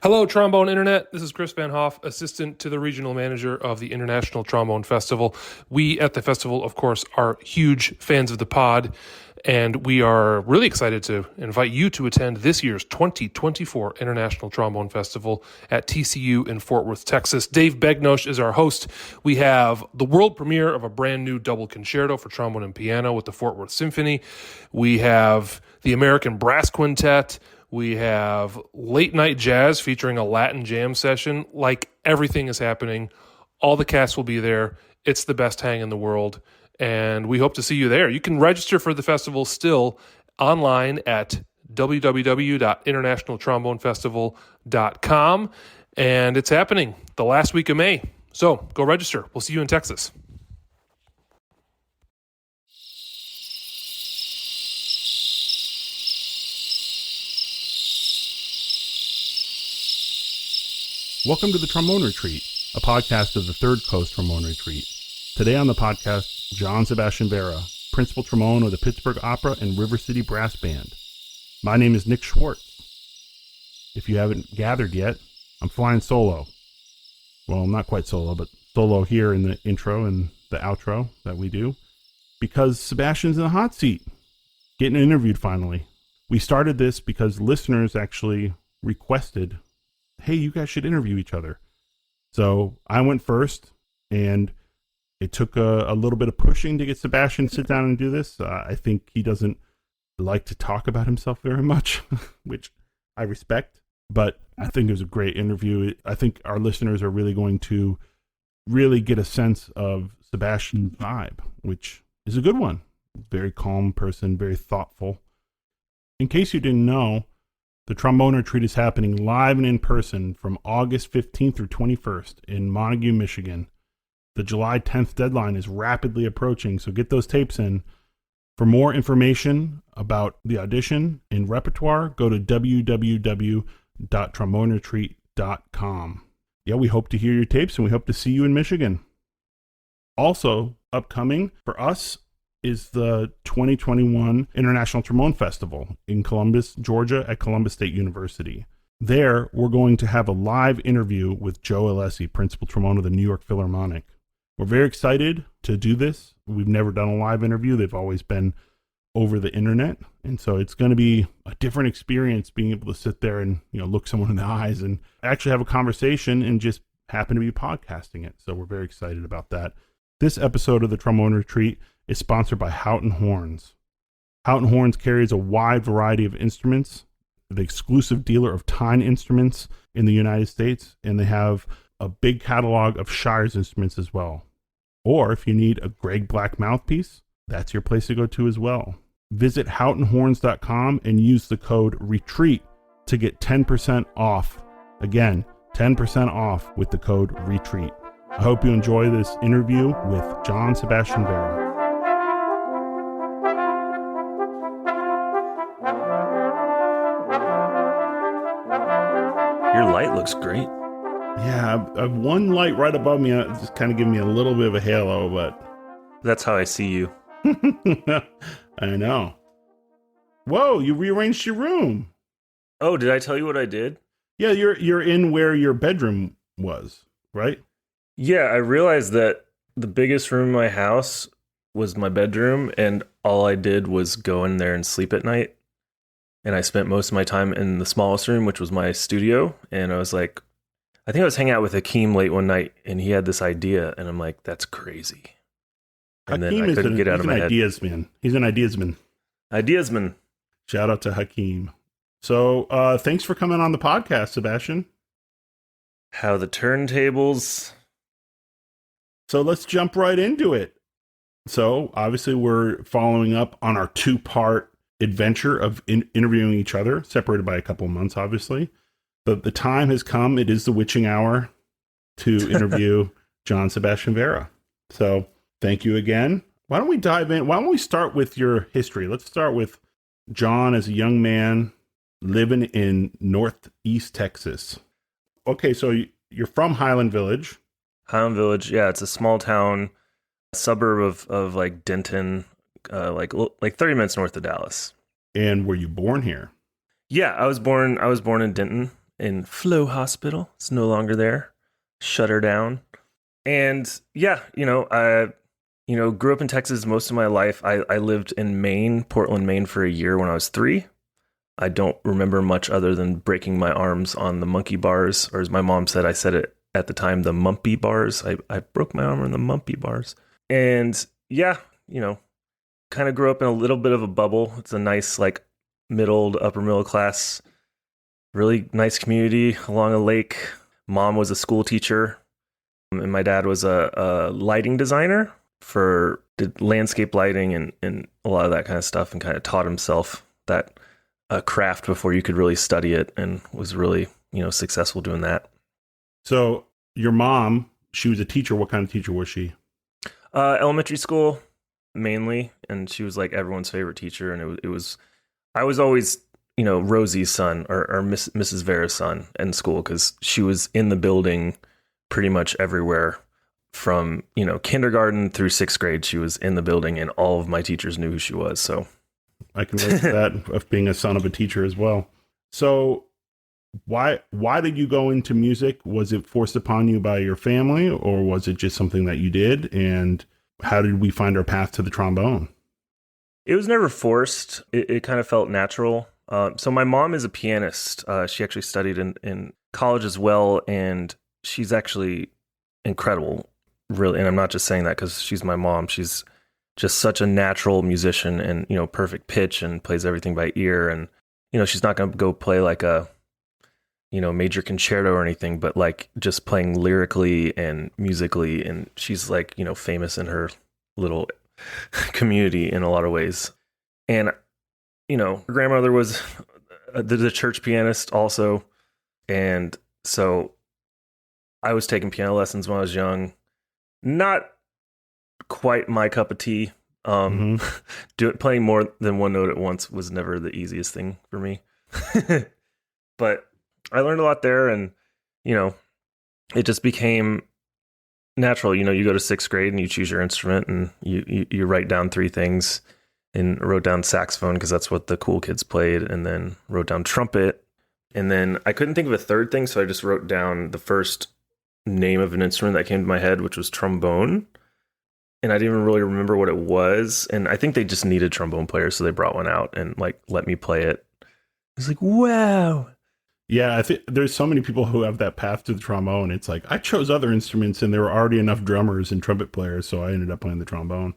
Hello, Trombone Internet. This is Chris Van Hoff, assistant to the regional manager of the International Trombone Festival. We at the festival, of course, are huge fans of the pod, and we are really excited to invite you to attend this year's 2024 International Trombone Festival at TCU in Fort Worth, Texas. Dave Begnosh is our host. We have the world premiere of a brand new double concerto for trombone and piano with the Fort Worth Symphony. We have the American Brass Quintet. We have late night jazz featuring a Latin jam session. Like, everything is happening. All the cast will be there. It's the best hang in the world, and we hope to see you there. You can register for the festival still online at www.internationaltrombonefestival.com, and it's happening the last week of May. So go register. We'll see you in Texas. Welcome to the Trombone Retreat, a podcast of the Third Coast Trombone Retreat. Today on the podcast, John Sebastian Vera, principal trombone of the Pittsburgh Opera and River City Brass Band. My name is Nick Schwartz. If you haven't gathered yet, I'm flying solo. Well, not quite solo, but solo here in the intro and the outro that we do, because Sebastian's in the hot seat, getting interviewed finally. We started this because listeners actually requested, hey, you guys should interview each other. So I went first, and it took a little bit of pushing to get Sebastian to sit down and do this. I think he doesn't like to talk about himself very much, which I respect, but I think it was a great interview. I think our listeners are really going to really get a sense of Sebastian's vibe, which is a good one. Very calm person, very thoughtful. In case you didn't know, the Trombone Retreat is happening live and in person from August 15th through 21st in Montague, Michigan. The July 10th deadline is rapidly approaching, so get those tapes in. For more information about the audition and repertoire, go to www.tromboneretreat.com. Yeah, we hope to hear your tapes, and we hope to see you in Michigan. Also, upcoming for us is the 2021 International Trombone Festival in Columbus, Georgia at Columbus State University. There, we're going to have a live interview with Joe Alessi, principal trombone of the New York Philharmonic. We're very excited to do this. We've never done a live interview. They've always been over the internet. And so it's going to be a different experience being able to sit there and, look someone in the eyes and actually have a conversation and just happen to be podcasting it. So we're very excited about that. This episode of the Trombone Retreat is sponsored by Houghton Horns. Houghton Horns carries a wide variety of instruments, the exclusive dealer of Tyne instruments in the United States, and they have a big catalog of Shires instruments as well. Or if you need a Greg Black mouthpiece, that's your place to go to as well. Visit houghtonhorns.com and use the code RETREAT to get 10% off. Again, 10% off with the code RETREAT. I hope you enjoy this interview with John Sebastian Vera. Your light looks great. Yeah, I've one light right above me. It's just kind of giving me a little bit of a halo, but That's how I see you. I know. Whoa, you rearranged your room. Oh, did I tell you what I did? Yeah, you're in where your bedroom was, right? Yeah, I realized that the biggest room in my house was my bedroom, and all I did was go in there and sleep at night. And I spent most of my time in the smallest room, which was my studio. And I was like, I think I was hanging out with Hakeem late one night, and he had this idea, and I'm like, that's crazy. And Hakeem then I couldn't get out of my head. He's an ideasman. Ideasman. Shout out to Hakeem. So thanks for coming on the podcast, Sebastian. How the turntables. So let's jump right into it. So obviously we're following up on our two-part adventure of interviewing each other, separated by a couple of months, obviously. But the time has come. It is the witching hour to interview John Sebastian Vera. So thank you again. Why don't we dive in? Why don't we start with your history? Let's start with John as a young man living in Northeast Texas. Okay, so you're from Highland Village. Highland Village, yeah, it's a small town, suburb of like Denton, like 30 minutes north of Dallas. And were you born here? Yeah, I was born in Denton, in Flow Hospital. It's no longer there. Shut her down. And yeah, I grew up in Texas most of my life. I lived in Maine, Portland, Maine for a year when I was 3. I don't remember much other than breaking my arms on the monkey bars, or as my mom said, I said it at the time, the mumpy bars. I broke my arm on the mumpy bars. And yeah, kind of grew up in a little bit of a bubble. It's a nice, like, upper middle class, really nice community along a lake. Mom was a school teacher, and my dad was a lighting designer did landscape lighting and a lot of that kind of stuff, and kind of taught himself that craft before you could really study it, and was really, successful doing that. So your mom, she was a teacher. What kind of teacher was she? Elementary school mainly, and she was like everyone's favorite teacher. And I was always, Rosie's son or Mrs. Vera's son in school, because she was in the building pretty much everywhere from, kindergarten through 6th grade. She was in the building, and all of my teachers knew who she was. So I can relate to that, of being a son of a teacher as well. So why did you go into music? Was it forced upon you by your family, or was it just something that you did? And how did we find our path to the trombone? It was never forced. It kind of felt natural. So my mom is a pianist. She actually studied in college as well, and she's actually incredible, really. And I'm not just saying that because she's my mom. She's just such a natural musician, and, perfect pitch, and plays everything by ear. And, she's not going to go play like a, major concerto or anything, but like just playing lyrically and musically. And she's like, famous in her little community in a lot of ways. And, her grandmother was the church pianist also. And so I was taking piano lessons when I was young. Not quite my cup of tea. Playing more than one note at once was never the easiest thing for me. But I learned a lot there, and, it just became natural. You go to 6th grade and you choose your instrument, and you write down 3 things, and wrote down saxophone because that's what the cool kids played, and then wrote down trumpet. And then I couldn't think of a third thing, so I just wrote down the first name of an instrument that came to my head, which was trombone. And I didn't even really remember what it was. And I think they just needed trombone players, so they brought one out and like let me play it. It was like, wow. Yeah, I think there's so many people who have that path to the trombone. It's like, I chose other instruments, and there were already enough drummers and trumpet players, so I ended up playing the trombone.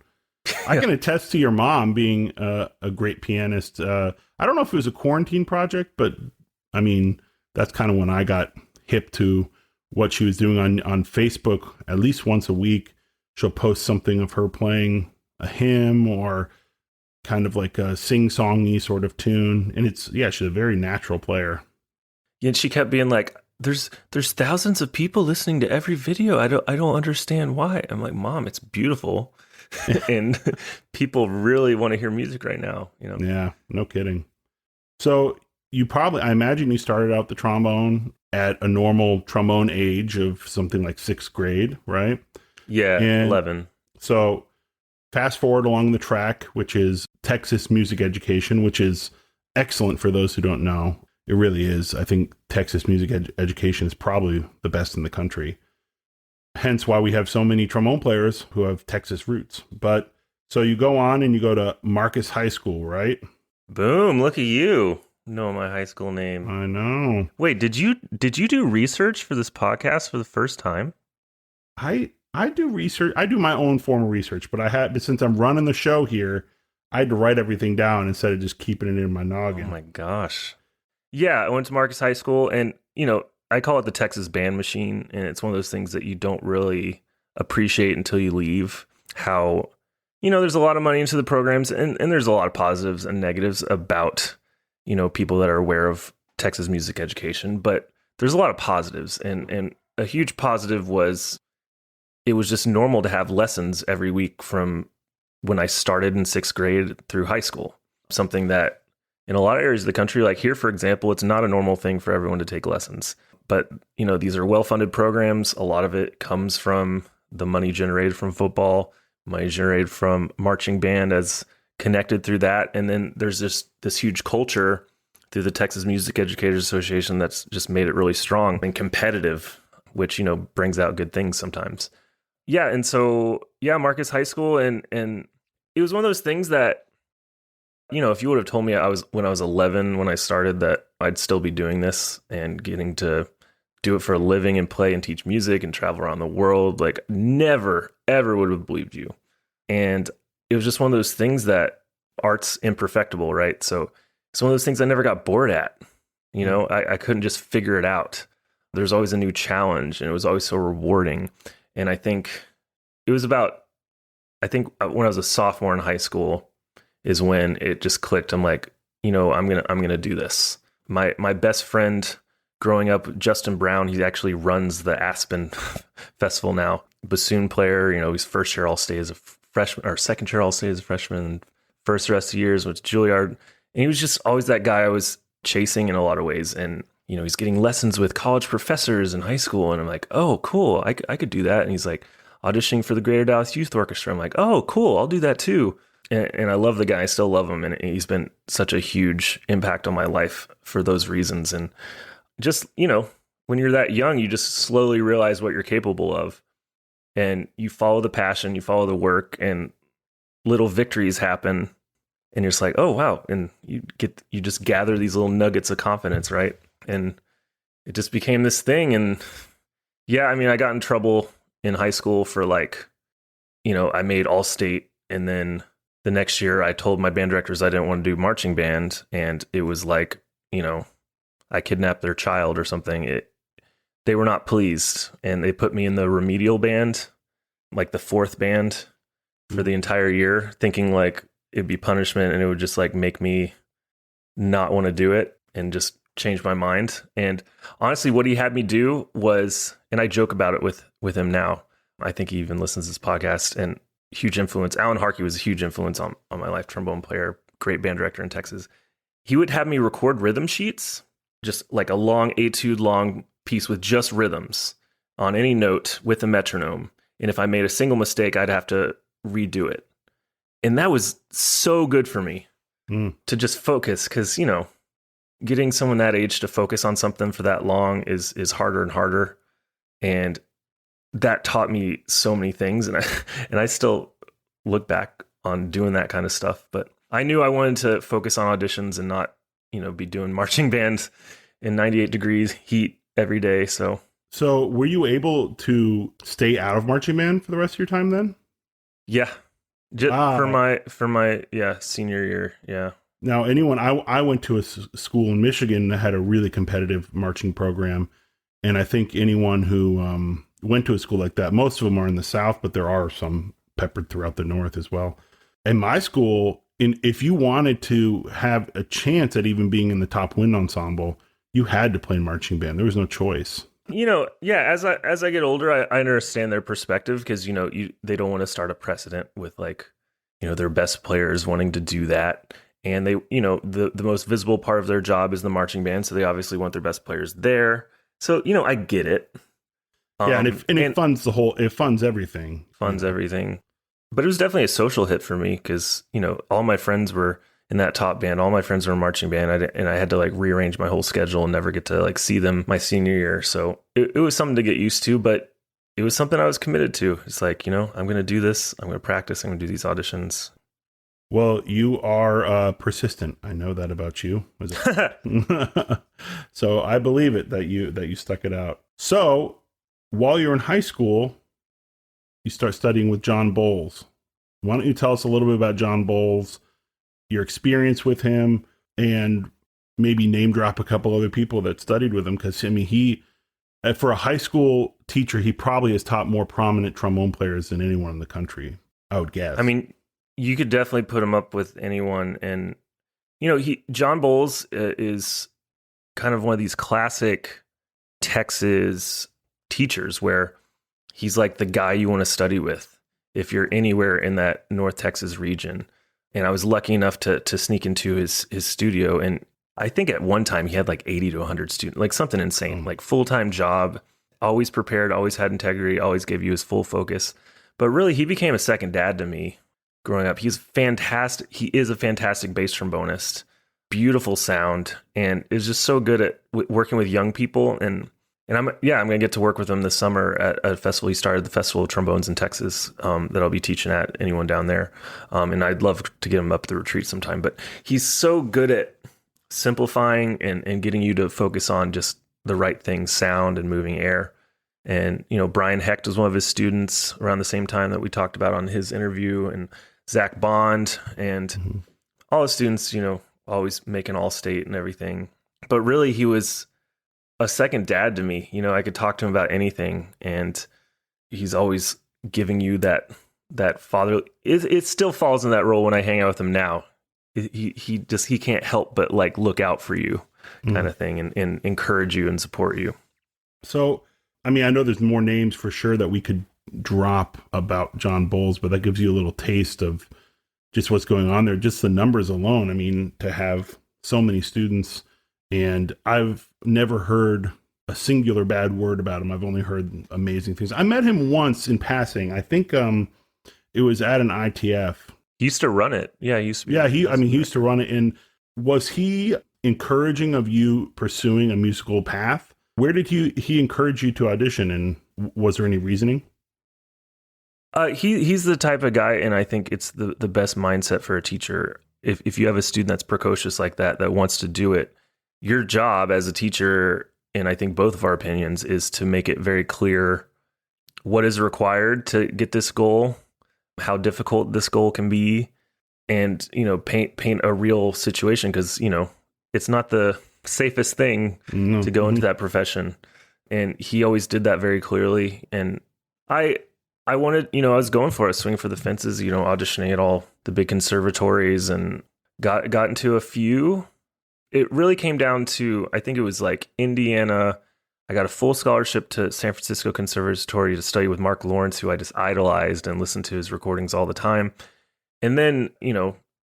I can attest to your mom being a great pianist. I don't know if it was a quarantine project, but I mean, that's kind of when I got hip to what she was doing on Facebook. At least once a week, she'll post something of her playing a hymn or kind of like a sing-songy sort of tune. And she's a very natural player. And she kept being like, there's thousands of people listening to every video. I don't understand why. I'm like, Mom, it's beautiful. And people really want to hear music right now, Yeah, no kidding. So I imagine you started out the trombone at a normal trombone age of something like 6th grade, right? Yeah, and 11. So fast forward along the track, which is Texas music education, which is excellent for those who don't know. It really is. I think Texas music education is probably the best in the country. Hence why we have so many trombone players who have Texas roots. But so you go on and you go to Marcus High School, right? Boom, look at you. Know my high school name. I know. Wait, did you do research for this podcast for the first time? I do research. I do my own form of research, but since I'm running the show here, I had to write everything down instead of just keeping it in my noggin. Oh my gosh. Yeah, I went to Marcus High School, and, I call it the Texas band machine, and it's one of those things that you don't really appreciate until you leave. How, there's a lot of money into the programs, and there's a lot of positives and negatives about, people that are aware of Texas music education, but there's a lot of positives, and a huge positive was it was just normal to have lessons every week from when I started in 6th grade through high school. Something that in a lot of areas of the country, like here, for example, it's not a normal thing for everyone to take lessons. But, these are well-funded programs. A lot of it comes from the money generated from football, money generated from marching band as connected through that. And then there's this huge culture through the Texas Music Educators Association that's just made it really strong and competitive, which, you know, brings out good things sometimes. Yeah. And so, yeah, Marcus High School. And it was one of those things that, you know, if you would have told me when I was 11, when I started, that I'd still be doing this and getting to do it for a living and play and teach music and travel around the world, like never, ever would have believed you. And it was just one of those things that art's imperfectible, right? So it's one of those things I never got bored at. You know, I couldn't just figure it out. There's always a new challenge, and it was always so rewarding. And I think when I was a sophomore in high school is when it just clicked. I'm like, you know, I'm gonna do this. My best friend growing up, Justin Brown, he actually runs the Aspen Festival now. Bassoon player, you know, he's first year All-State as a freshman, or second year All-State as a freshman, and first the rest of the years with Juilliard. And he was just always that guy I was chasing in a lot of ways. And, you know, he's getting lessons with college professors in high school. And I'm like, oh, cool, I could do that. And he's like auditioning for the Greater Dallas Youth Orchestra. I'm like, oh, cool, I'll do that too. And I love the guy. I still love him. And he's been such a huge impact on my life for those reasons. And just, you know, when you're that young, you just slowly realize what you're capable of. And you follow the passion, you follow the work, and little victories happen. And you're just like, oh, wow. And you just gather these little nuggets of confidence, right? And it just became this thing. And yeah, I mean, I got in trouble in high school for, like, you know, I made All-State, and then the next year I told my band directors I didn't want to do marching band. And it was like, you know, I kidnapped their child or something. They were not pleased, and they put me in the remedial band, like the fourth band, for the entire year, thinking like it'd be punishment and it would just like make me not want to do it and just change my mind. And honestly, what he had me do was, and I joke about it with him now, I think he even listens to this podcast, and huge influence. Alan Harkey was a huge influence on my life, trombone player, great band director in Texas. He would have me record rhythm sheets, just like a long etude long piece with just rhythms on any note with a metronome. And if I made a single mistake, I'd have to redo it. And that was so good for me to just focus, because, you know, getting someone that age to focus on something for that long is harder and harder. And that taught me so many things. And I still look back on doing that kind of stuff. But I knew I wanted to focus on auditions and not, you know, be doing marching band in 98 degrees heat every day. So were you able to stay out of marching band for the rest of your time then? Yeah. Just for my senior year. Yeah. Now, I went to a school in Michigan that had a really competitive marching program. And I think anyone who went to a school like that, most of them are in the South, but there are some peppered throughout the North as well. And my school, if you wanted to have a chance at even being in the top wind ensemble, you had to play in marching band. There was no choice. You know, yeah, as I get older, I understand their perspective, because, you know, they don't want to start a precedent with, like, you know, their best players wanting to do that. And they, you know, the most visible part of their job is the marching band. So they obviously want their best players there. So, you know, I get it. Yeah. It funds everything. Funds everything. But it was definitely a social hit for me, because, you know, all my friends were in that top band. All my friends were in marching band. I had to like rearrange my whole schedule and never get to like see them my senior year. So it was something to get used to, but it was something I was committed to. It's like, you know, I'm going to do this. I'm going to practice. I'm going to do these auditions. Well, you are persistent. I know that about you. So I believe it that you stuck it out. So while you're in high school, you start studying with John Bowles. Why don't you tell us a little bit about John Bowles, your experience with him, and maybe name drop a couple other people that studied with him? Because, I mean, he, for a high school teacher, he probably has taught more prominent trombone players than anyone in the country, I would guess. I mean, you could definitely put him up with anyone. And, you know, John Bowles is kind of one of these classic Texas teachers where he's like the guy you want to study with if you're anywhere in that North Texas region. And I was lucky enough to sneak into his studio. And I think at one time he had like 80 to 100 students, like something insane, like full-time job, always prepared, always had integrity, always gave you his full focus. But really, he became a second dad to me growing up. He's fantastic. He is a fantastic bass trombonist. beautiful sound, and is just so good at working with young people. And I'm going to get to work with him this summer at a festival. He started the Festival of Trombones in Texas that I'll be teaching at, anyone down there. And I'd love to get him up the retreat sometime. But he's so good at simplifying and getting you to focus on just the right things, sound and moving air. And, Brian Hecht was one of his students around the same time that we talked about on his interview, and Zach Bond, and all his students, always making All-State and everything. But really, he was a second dad to me. I could talk to him about anything, and he's always giving you that father. It still falls in that role when I hang out with him now. He can't help but like look out for you, kind of thing, and encourage you and support you. So, I mean, I know there's more names for sure that we could drop about John Bowles, but that gives you a little taste of just what's going on there. Just the numbers alone. I mean, to have so many students, and I've never heard a singular bad word about him. I've only heard amazing things. I met him once in passing. I think it was at an ITF. He used to run it. Yeah, he used to. He used to run it. And was he encouraging of you pursuing a musical path? Where did he encourage you to audition, and was there any reasoning? He's the type of guy, and I think it's the best mindset for a teacher. If you have a student that's precocious like that wants to do it, your job as a teacher, and I think both of our opinions, is to make it very clear what is required to get this goal, how difficult this goal can be, and paint a real situation, because it's not the safest thing to go into that profession. And he always did that very clearly. And I wanted, I was going for it, swinging for the fences, auditioning at all the big conservatories, and got into a few. It really came down to, I think it was like Indiana. I got a full scholarship to San Francisco Conservatory to study with Mark Lawrence, who I just idolized and listened to his recordings all the time. And then,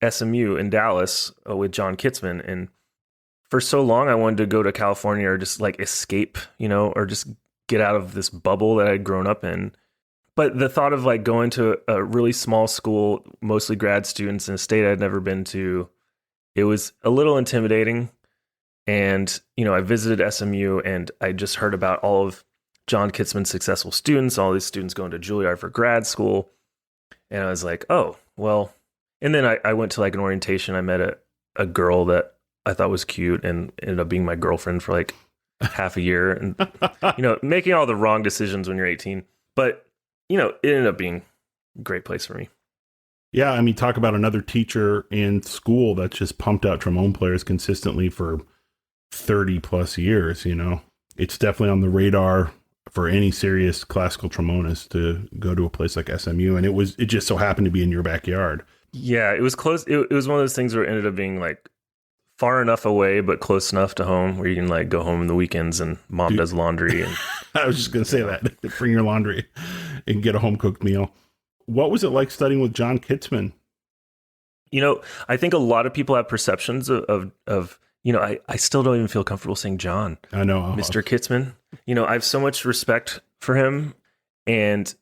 SMU in Dallas with John Kitzman. And for so long, I wanted to go to California or just like escape, or just get out of this bubble that I'd grown up in. But the thought of like going to a really small school, mostly grad students in a state I'd never been to, it was a little intimidating. And, I visited SMU, and I just heard about all of John Kitzman's successful students, all these students going to Juilliard for grad school. And I was like, oh, well. And then I went to like an orientation. I met a girl that I thought was cute and ended up being my girlfriend for like half a year, and, making all the wrong decisions when you're 18. But, it ended up being a great place for me. Yeah. I mean, talk about another teacher in school that's just pumped out trombone players consistently for 30 plus years. It's definitely on the radar for any serious classical trombonist to go to a place like SMU. And it just so happened to be in your backyard. Yeah, it was close. It was one of those things where it ended up being like far enough away, but close enough to home where you can like go home on the weekends and mom does laundry. And I was just going to say that. Bring your laundry and get a home cooked meal. What was it like studying with John Kitzman? I think a lot of people have perceptions of I still don't even feel comfortable saying John. I know. Mr. Kitzman. I have so much respect for him. And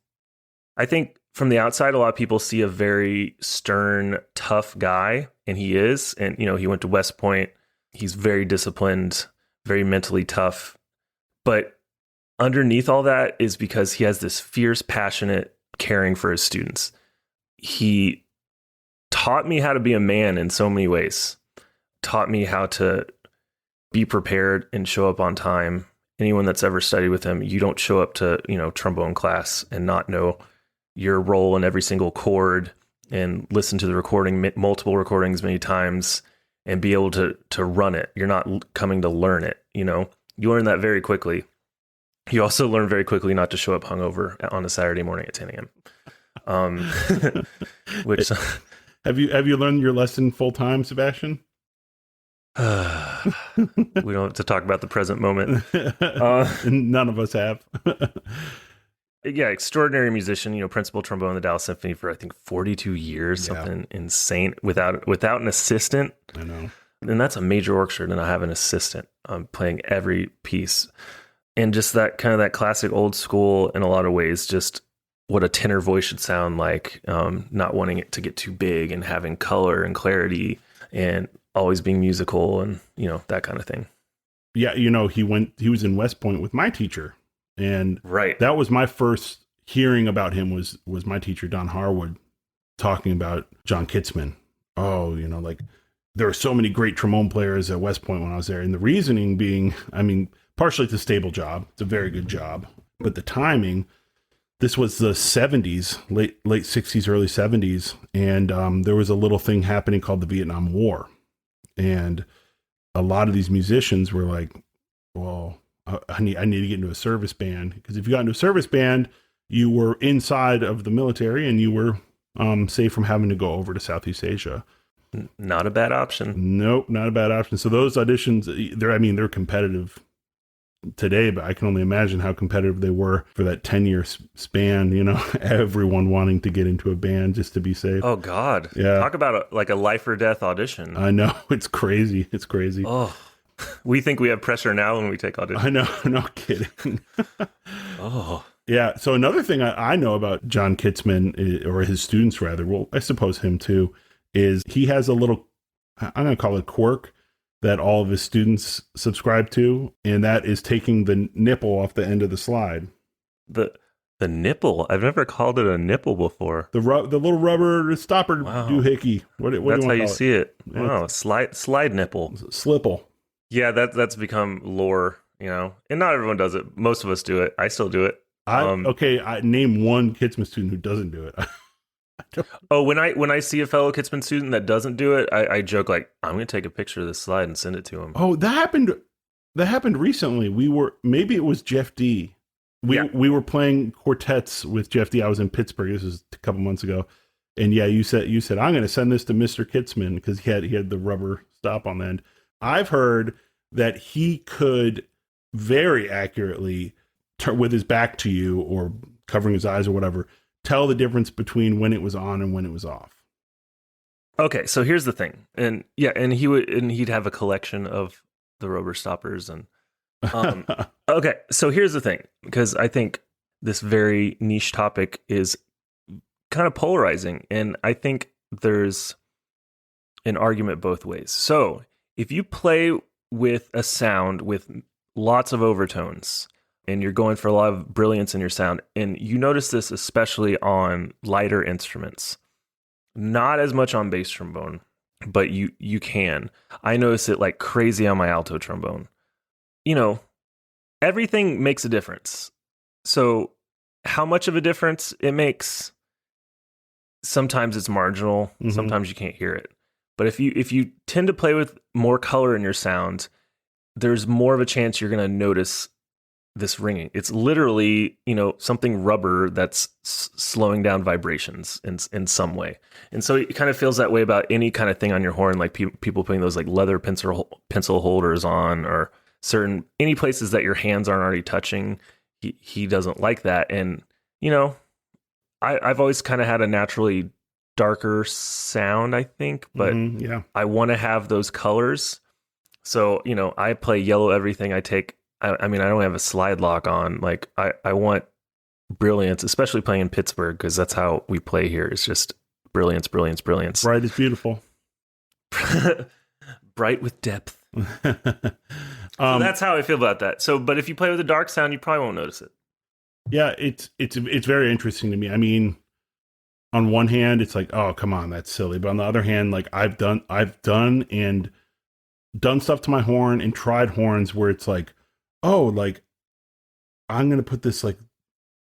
I think from the outside, a lot of people see a very stern, tough guy, and he is. And, he went to West Point. He's very disciplined, very mentally tough. But underneath all that is because he has this fierce, passionate caring for his students. He taught me how to be a man in so many ways. Taught me how to be prepared and show up on time. Anyone that's ever studied with him, you don't show up to, trombone class and not know your role in every single chord, and listen to the recording, multiple recordings many times, and be able to run it. You're not coming to learn it. You learn that very quickly. You also learn very quickly not to show up hungover on a Saturday morning at 10 a.m. Which have you learned your lesson full time, Sebastian? We don't have to talk about the present moment. None of us have. Yeah, extraordinary musician, principal trombone in the Dallas Symphony for I think 42 years, something insane, without an assistant. I know. And that's a major orchestra to not have an assistant playing every piece. And just that kind of that classic old school, in a lot of ways, just what a tenor voice should sound like, not wanting it to get too big and having color and clarity. And always being musical and, that kind of thing. Yeah, he was in West Point with my teacher, and Right. that was my first hearing about him was my teacher, Don Harwood, talking about John Kitzman. Oh, like there are so many great trombone players at West Point when I was there. And the reasoning being, partially it's a stable job. It's a very good job. But the timing, this was the 70s, late 60s, early 70s. And there was a little thing happening called the Vietnam War. And a lot of these musicians were like, well, I need to get into a service band. Because if you got into a service band, you were inside of the military and you were safe from having to go over to Southeast Asia. Not a bad option. Nope, not a bad option. So those auditions, they're competitive today, but I can only imagine how competitive they were for that 10-year span, everyone wanting to get into a band just to be safe. Oh, God. Yeah. Talk about a life or death audition. I know. It's crazy. It's crazy. Oh, we think we have pressure now when we take auditions. I know. No kidding. Oh. Yeah. So another thing I know about John Kitzman, or his students rather, well, I suppose him too, is he has a little, I'm going to call it quirk, that all of his students subscribe to, and that is taking the nipple off the end of the slide. The nipple? I've never called it a nipple before. The little rubber stopper doohickey. What That's do how you you call see it. Yeah. Wow, slide nipple. Slipple. Yeah, that's become lore, and not everyone does it. Most of us do it. I still do it. I name one Kitzman student who doesn't do it. Oh, when I see a fellow Kitzman student that doesn't do it, I joke like, I'm going to take a picture of this slide and send it to him. Oh, that happened recently. Maybe it was Jeff D. We were playing quartets with Jeff D. I was in Pittsburgh. This was a couple months ago. And yeah, you said I'm going to send this to Mr. Kitzman because he had the rubber stop on the end. I've heard that he could very accurately with his back to you or covering his eyes or whatever, tell the difference between when it was on and when it was off. Okay, so here's the thing, and he'd have a collection of the rubber stoppers, and okay, so here's the thing, because I think this very niche topic is kind of polarizing, and I think there's an argument both ways. So if you play with a sound with lots of overtones, and you're going for a lot of brilliance in your sound, and you notice this especially on lighter instruments, not as much on bass trombone, but you can. I notice it like crazy on my alto trombone. Everything makes a difference. So how much of a difference it makes, sometimes it's marginal, sometimes you can't hear it. But if you tend to play with more color in your sound, there's more of a chance you're going to notice this ringing. It's literally, something rubber that's slowing down vibrations in some way. And so it kind of feels that way about any kind of thing on your horn, like people putting those like leather pencil holders on, or any places that your hands aren't already touching. He doesn't like that. And, I've always kind of had a naturally darker sound, I think, but I want to have those colors. So, I play yellow everything. I don't have a slide lock on. Like I want brilliance, especially playing in Pittsburgh, because that's how we play here. It's just brilliance, brilliance, brilliance. Bright is beautiful. Bright with depth. So that's how I feel about that. So, but if you play with a dark sound, you probably won't notice it. Yeah, it's very interesting to me. I mean, on one hand, it's like, oh, come on, that's silly. But on the other hand, like I've done stuff to my horn and tried horns where it's like, oh, like I'm going to put this like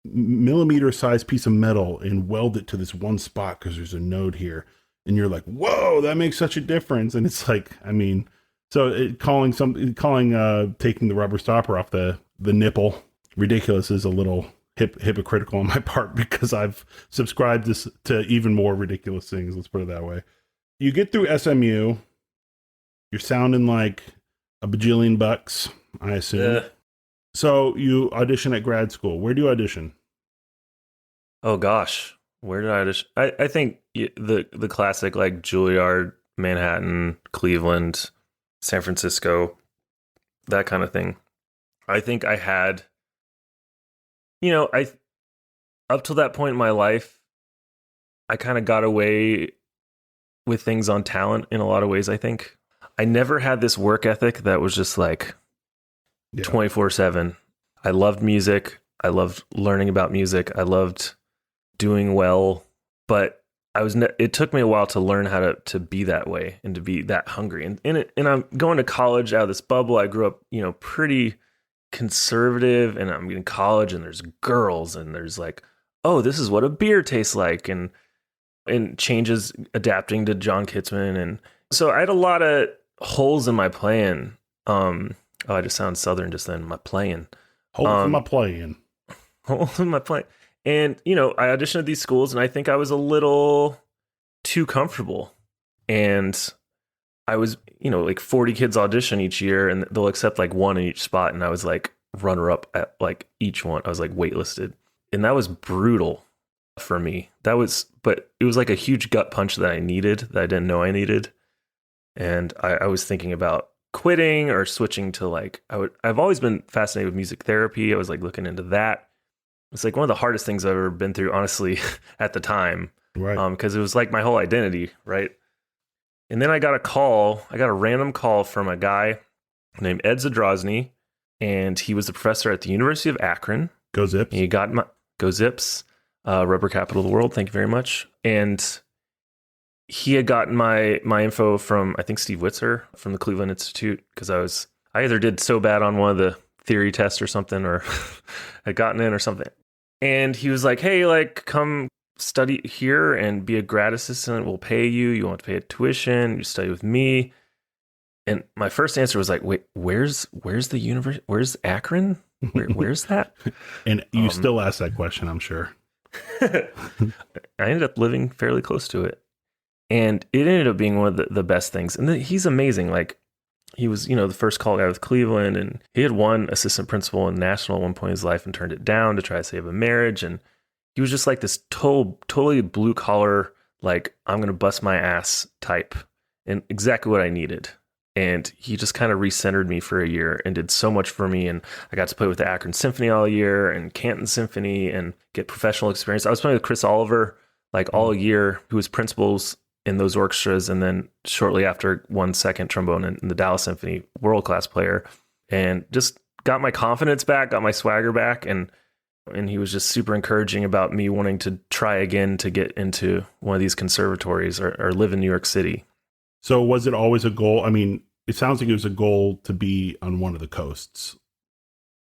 millimeter sized piece of metal and weld it to this one spot because there's a node here. And you're like, whoa, that makes such a difference. And it's like, taking the rubber stopper off the nipple ridiculous is a little hypocritical on my part, because I've subscribed to even more ridiculous things. Let's put it that way. You get through SMU, you're sounding like a bajillion bucks, I assume. So you audition at grad school. Where do you audition? Oh gosh, where did I audition? I think the classic, like Juilliard, Manhattan, Cleveland, San Francisco, that kind of thing. I think I had, up till that point in my life, I kind of got away with things on talent in a lot of ways, I think. I never had this work ethic that was just like 24/7. I loved music. I loved learning about music. I loved doing well, but it took me a while to learn how to be that way and to be that hungry. And I'm going to college out of this bubble. I grew up, pretty conservative, and I'm in college and there's girls and there's like, oh, this is what a beer tastes like. And changes, adapting to John Kitzman. And so I had a lot of holes in my playing. I just sound Southern just then. My playing. Holes in my playing. Holes in my playing. And, I auditioned at these schools and I think I was a little too comfortable. And I was, like 40 kids audition each year and they'll accept like one in each spot. And I was like runner up at like each one. I was like waitlisted. And that was brutal for me. But it was like a huge gut punch that I needed, that I didn't know I needed. And I was thinking about quitting or switching to like, I've always been fascinated with music therapy. I was like looking into that. It's like one of the hardest things I've ever been through, honestly, at the time. Right. Because it was like my whole identity, right? And then I got a random call from a guy named Ed Zadrozny, and he was a professor at the University of Akron. Go Zips. And he got Go Zips, rubber capital of the world. Thank you very much. And he had gotten my info from, I think, Steve Witzer from the Cleveland Institute, because I either did so bad on one of the theory tests or something, or had gotten in or something. And he was like, hey, like, come study here and be a grad assistant. We'll pay you. You won't have to pay a tuition. You study with me. And my first answer was like, wait, where's the university? Where's Akron? Where's that? And you still ask that question, I'm sure. I ended up living fairly close to it. And it ended up being one of the best things. And he's amazing. Like, he was, the first call guy with Cleveland, and he had won assistant principal in national at one point in his life and turned it down to try to save a marriage. And he was just like this totally blue collar, like, I'm going to bust my ass type, and exactly what I needed. And he just kind of recentered me for a year and did so much for me. And I got to play with the Akron Symphony all year and Canton Symphony and get professional experience. I was playing with Chris Oliver like all year, who was principals in those orchestras, and then shortly after won second trombone in the Dallas Symphony, world-class player, and just got my confidence back, got my swagger back, and he was just super encouraging about me wanting to try again to get into one of these conservatories or live in New York City. So was it always a goal? I mean, it sounds like it was a goal to be on one of the coasts.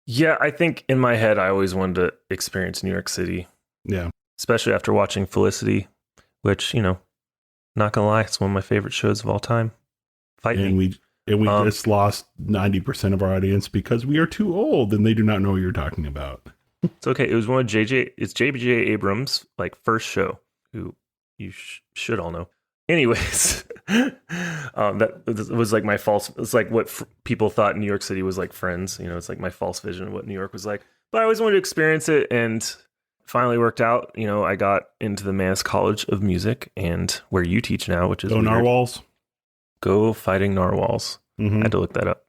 Yeah, I think in my head, I always wanted to experience New York City. Yeah. Especially after watching Felicity, which, not gonna lie, it's one of my favorite shows of all time. Fight me. We just lost 90% of our audience because we are too old and they do not know what you're talking about. It's okay. It was one of J.J. Abrams' like first show, who you should all know. Anyways, that was like my false. It's like what people thought New York City was like Friends. It's like my false vision of what New York was like. But I always wanted to experience it, and finally worked out. I got into the Mannes College of Music, and where you teach now, which is Narwhals. Go Fighting Narwhals. Mm-hmm. I had to look that up.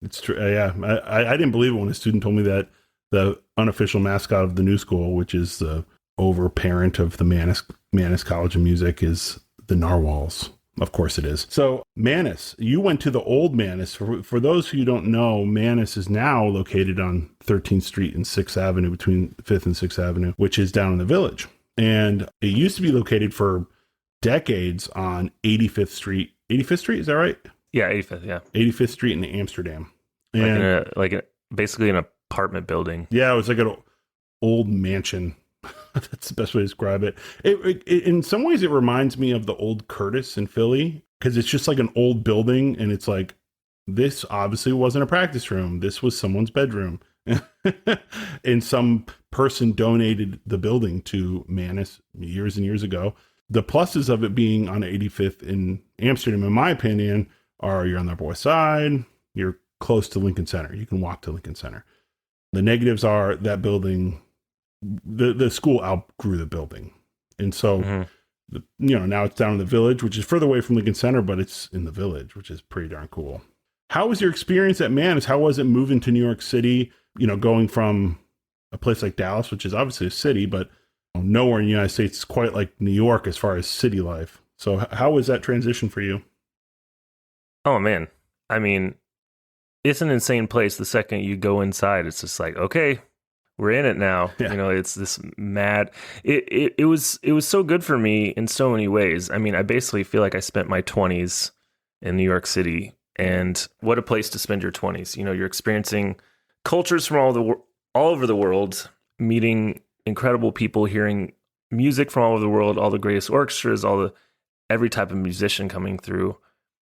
It's true. Yeah, I didn't believe it when a student told me that the unofficial mascot of the new school, which is the over parent of the Mannes College of Music, is the Narwhals. Of course it is. So Mannes, you went to the old Mannes. For those who don't know, Mannes is now located on 13th Street and 6th Avenue, between 5th and 6th Avenue, which is down in the Village. And it used to be located for decades on 85th Street. 85th Street, is that right? Yeah, 85th, yeah. 85th Street in Amsterdam. And basically an apartment building. Yeah, it was like an old mansion. That's the best way to describe it. It. In some ways, it reminds me of the old Curtis in Philly, because it's just like an old building, and it's like, this obviously wasn't a practice room. This was someone's bedroom. And some person donated the building to Mannes years and years ago. The pluses of it being on 85th in Amsterdam, in my opinion, are you're on the Upper West Side, you're close to Lincoln Center. You can walk to Lincoln Center. The negatives are that building, the school outgrew the building. And so, now it's down in the Village, which is further away from Lincoln Center, but it's in the Village, which is pretty darn cool. How was your experience at Mannes? How was it moving to New York City, going from a place like Dallas, which is obviously a city, but nowhere in the United States is quite like New York as far as city life. So how was that transition for you? Oh man. I mean, it's an insane place. The second you go inside, it's just like, okay, we're in it now. Yeah. You know, it's this mad. It was so good for me in so many ways. I mean, I basically feel like I spent my 20s in New York City, and what a place to spend your 20s. You know, you're experiencing cultures from all over the world, meeting incredible people, hearing music from all over the world, all the greatest orchestras, every type of musician coming through.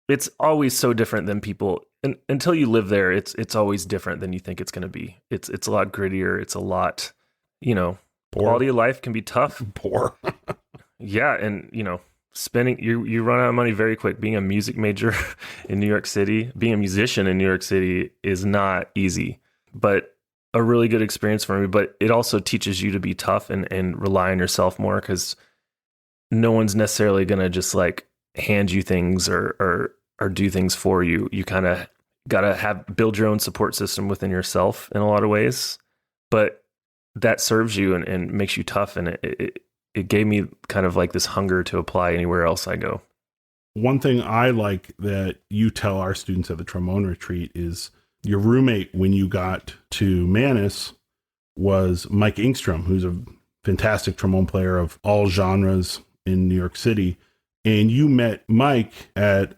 It's always so different than people. And until you live there, it's always different than you think it's going to be. It's a lot grittier. It's a lot, you know, Poor. quality of life can be tough. Poor. Yeah, and you know, spending you run out of money very quick. Being a music major in New York City, being a musician in New York City is not easy, but a really good experience for me. But it also teaches you to be tough and rely on yourself more, because no one's necessarily going to just like hand you things or do things for you. You kind of got to build your own support system within yourself in a lot of ways, but that serves you and makes you tough. And it gave me kind of like this hunger to apply anywhere else I go. One thing I like that you tell our students at the trombone retreat is your roommate when you got to Manus was Mike Ingstrom, who's a fantastic trombone player of all genres in New York City. And you met Mike at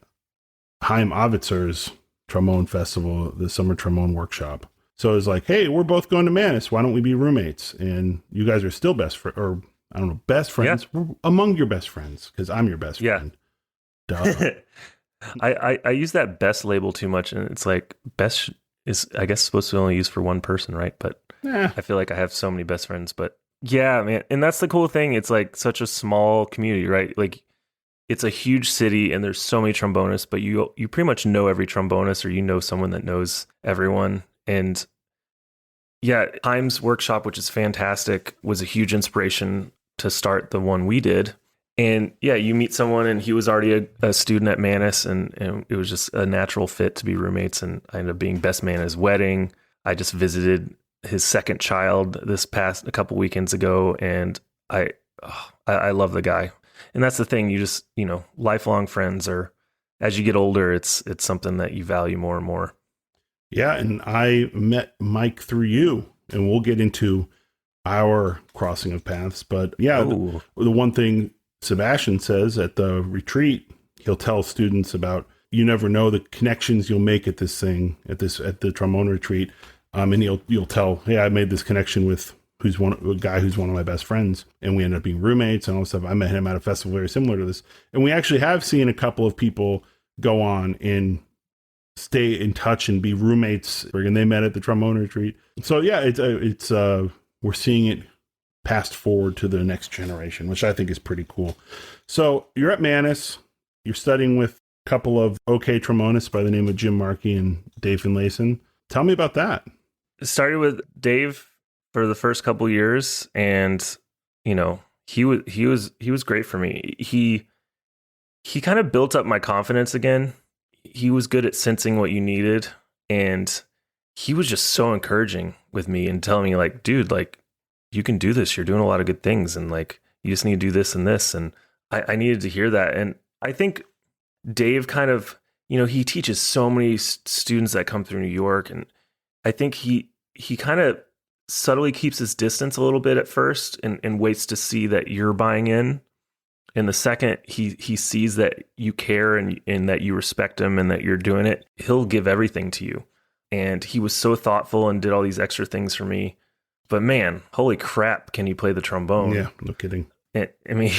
Chaim Avitzer's trombone festival, the summer trombone workshop. So it's like, hey, we're both going to Manus. Why don't we be roommates? And you guys are still best friends, best friends. Yeah. We're among your best friends, because I'm your best friend. Duh. I use that best label too much, and it's like best is, I guess, supposed to only use for one person, right? But I feel like I have so many best friends. But yeah, man, and that's the cool thing. It's like such a small community, right? Like it's a huge city, and there's so many trombonists, but you pretty much know every trombonist, or you know someone that knows everyone. And yeah, Chaim's workshop, which is fantastic, was a huge inspiration to start the one we did. And yeah, you meet someone, and he was already a student at Manus, and it was just a natural fit to be roommates. And I ended up being best man at his wedding. I just visited his second child a couple weekends ago, and I love the guy. And that's the thing, you just, you know, lifelong friends, or as you get older, it's something that you value more and more. Yeah, and I met Mike through you, and we'll get into our crossing of paths. But yeah, the one thing Sebastian says at the retreat, he'll tell students about, you never know the connections you'll make at this thing, at the trombone retreat. And you'll tell, hey, I made this connection with a guy who's one of my best friends, and we ended up being roommates and all this stuff. I met him at a festival very similar to this. And we actually have seen a couple of people go on and stay in touch and be roommates, and they met at the trombone retreat. So yeah, it's we're seeing it passed forward to the next generation, which I think is pretty cool. So you're at Manus, you're studying with a couple of okay trombonists by the name of Jim Markey and Dave Finlayson. Tell me about that. Started with Dave for the first couple years, and you know, he was great for me. He kind of built up my confidence again. He was good at sensing what you needed, and he was just so encouraging with me and telling me, like, dude, like, you can do this. You're doing a lot of good things, and like, you just need to do this and this. And I needed to hear that. And I think Dave kind of, you know, he teaches so many students that come through New York, and I think he kind of subtly keeps his distance a little bit at first, and waits to see that you're buying in. And the second he sees that you care and that you respect him and that you're doing it, he'll give everything to you. And he was so thoughtful and did all these extra things for me. But man, holy crap, can he play the trombone? Yeah, no kidding. I mean,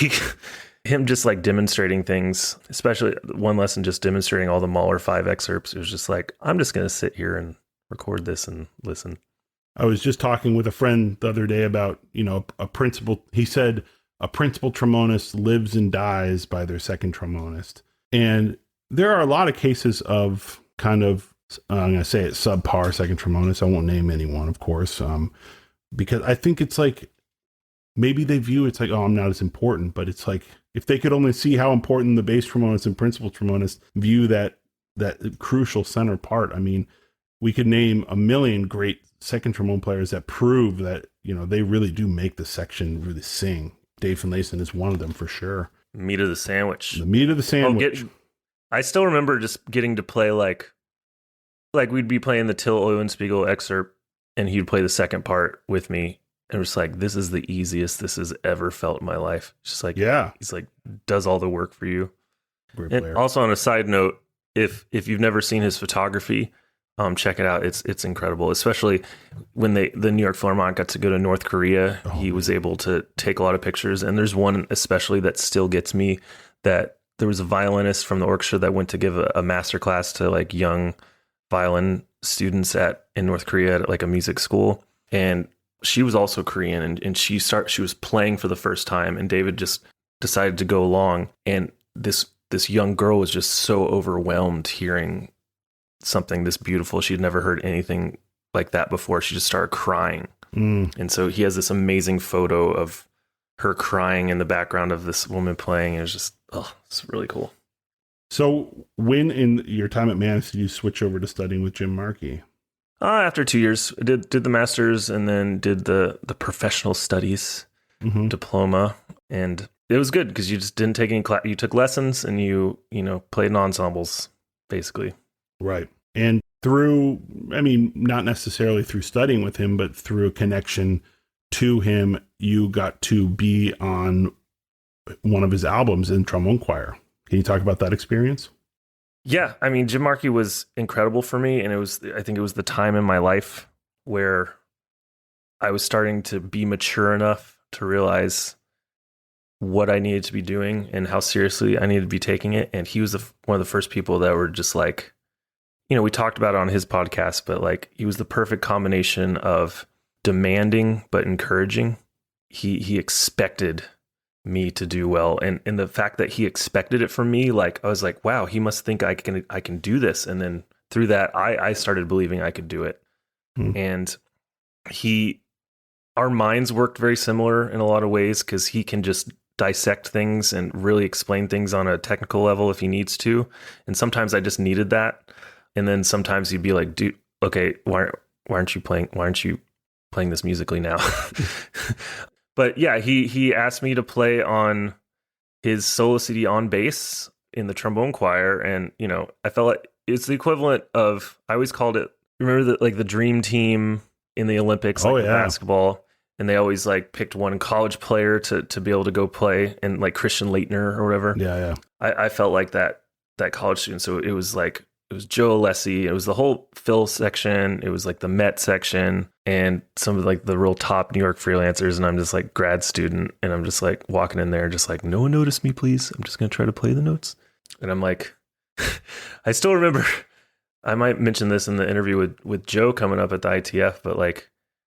him just like demonstrating things, especially one lesson, just demonstrating all the Mahler 5 excerpts. It was just like, I'm just going to sit here and record this and listen. I was just talking with a friend the other day about, you know, a principal. He said a principal trombonist lives and dies by their second trombonist. And there are a lot of cases of kind of, I'm going to say it, subpar second trombonists. I won't name anyone, of course, because I think it's like, maybe they view it's like, oh, I'm not as important, but it's like, if they could only see how important the bass trombonist and principal trombonist view that crucial center part. I mean, we could name a million great second trombone players that prove that, you know, they really do make the section really sing. Dave Finlayson is one of them for sure. Meat of the sandwich. The meat of the sandwich. I still remember just getting to play like we'd be playing the Till Eulenspiegel excerpt and he'd play the second part with me. And it was like, this is the easiest this has ever felt in my life. It's just like, he's like, does all the work for you. And also on a side note, if you've never seen his photography, check it out. It's incredible, especially when the New York Philharmonic got to go to North Korea. He was able to take a lot of pictures. And there's one especially that still gets me, that there was a violinist from the orchestra that went to give a master class to like young violin students in North Korea at like a music school. And she was also Korean, and she was playing for the first time, and David just decided to go along. And this young girl was just so overwhelmed hearing something this beautiful. She'd never heard anything like that before. She just started crying. And so he has this amazing photo of her crying in the background of this woman playing. It was just, it's really cool. So when in your time at Manus did you switch over to studying with Jim Markey? After 2 years, I did the master's and then did the professional studies diploma. And it was good because you just didn't take any class. You took lessons and you played in ensembles, basically. Right. And through, I mean, not necessarily through studying with him, but through a connection to him, you got to be on one of his albums in trombone choir. Can you talk about that experience? Yeah, I mean, Jim Markey was incredible for me, and I think it was the time in my life where I was starting to be mature enough to realize what I needed to be doing and how seriously I needed to be taking it. And he was one of the first people that were just like, we talked about it on his podcast, but like he was the perfect combination of demanding but encouraging. He expected me to do well, and the fact that he expected it from me, like I was like, wow, he must think I can do this. And then through that, I started believing I could do it. And our minds worked very similar in a lot of ways, because he can just dissect things and really explain things on a technical level if he needs to. And sometimes I just needed that. And then sometimes he'd be like, dude, okay, why aren't you playing this musically now? But yeah, he asked me to play on his solo CD on bass in the trombone choir. And, I felt like it's the equivalent of, I always called it, remember the dream team in the Olympics, basketball, and they always like picked one college player to be able to go play, and like Christian Leitner or whatever. Yeah. I felt like that college student. So it was Joe Alessi. It was the whole Phil section. It was like the Met section and some of like the real top New York freelancers. And I'm just like grad student. And I'm just like walking in there just like, no one notice me, please. I'm just going to try to play the notes. And I'm like, I still remember, I might mention this in the interview with Joe coming up at the ITF, but like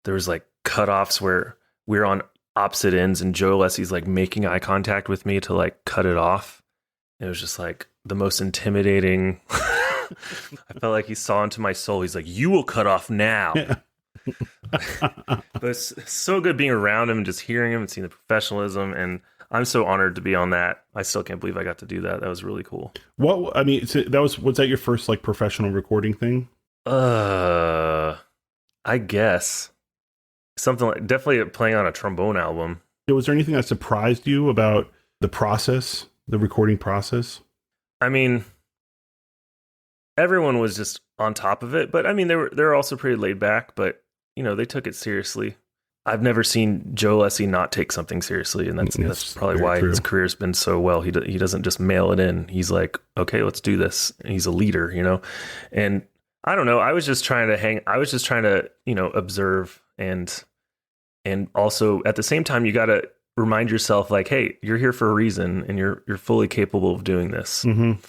there was like cutoffs where we were on opposite ends and Joe Alessi's like making eye contact with me to like cut it off. It was just like the most intimidating. I felt like he saw into my soul. He's like, you will cut off now. But it's so good being around him and just hearing him and seeing the professionalism. And I'm so honored to be on that. I still can't believe I got to do that. That was really cool. Was that your first like professional recording thing? I guess something like definitely playing on a trombone album. Was there anything that surprised you about the recording process? I mean, everyone was just on top of it, but I mean, they were also pretty laid back, but they took it seriously. I've never seen Joe Alessi not take something seriously, and that's probably why his career's been so well. He doesn't just mail it in. He's like, okay, let's do this. And he's a leader, and I don't know. I was just trying to observe and also at the same time, you got to remind yourself like, hey, you're here for a reason and you're fully capable of doing this.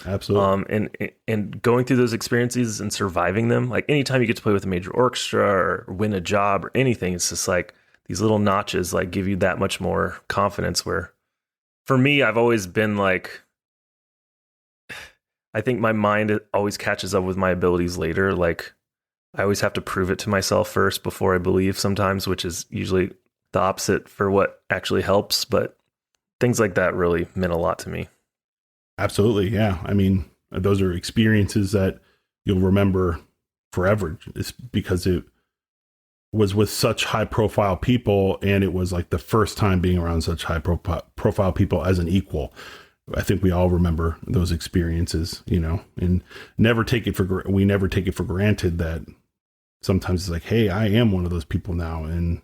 Absolutely. And going through those experiences and surviving them, like anytime you get to play with a major orchestra or win a job or anything, it's just like these little notches like give you that much more confidence. Where for me, I've always been like, I think my mind always catches up with my abilities later. Like I always have to prove it to myself first before I believe sometimes, which is usually the opposite for what actually helps. But things like that really meant a lot to me. Absolutely. Yeah. I mean, those are experiences that you'll remember forever. It's because it was with such high profile people. And it was like the first time being around such high profile people as an equal. I think we all remember those experiences, and we never take it for granted that sometimes it's like, hey, I am one of those people now, and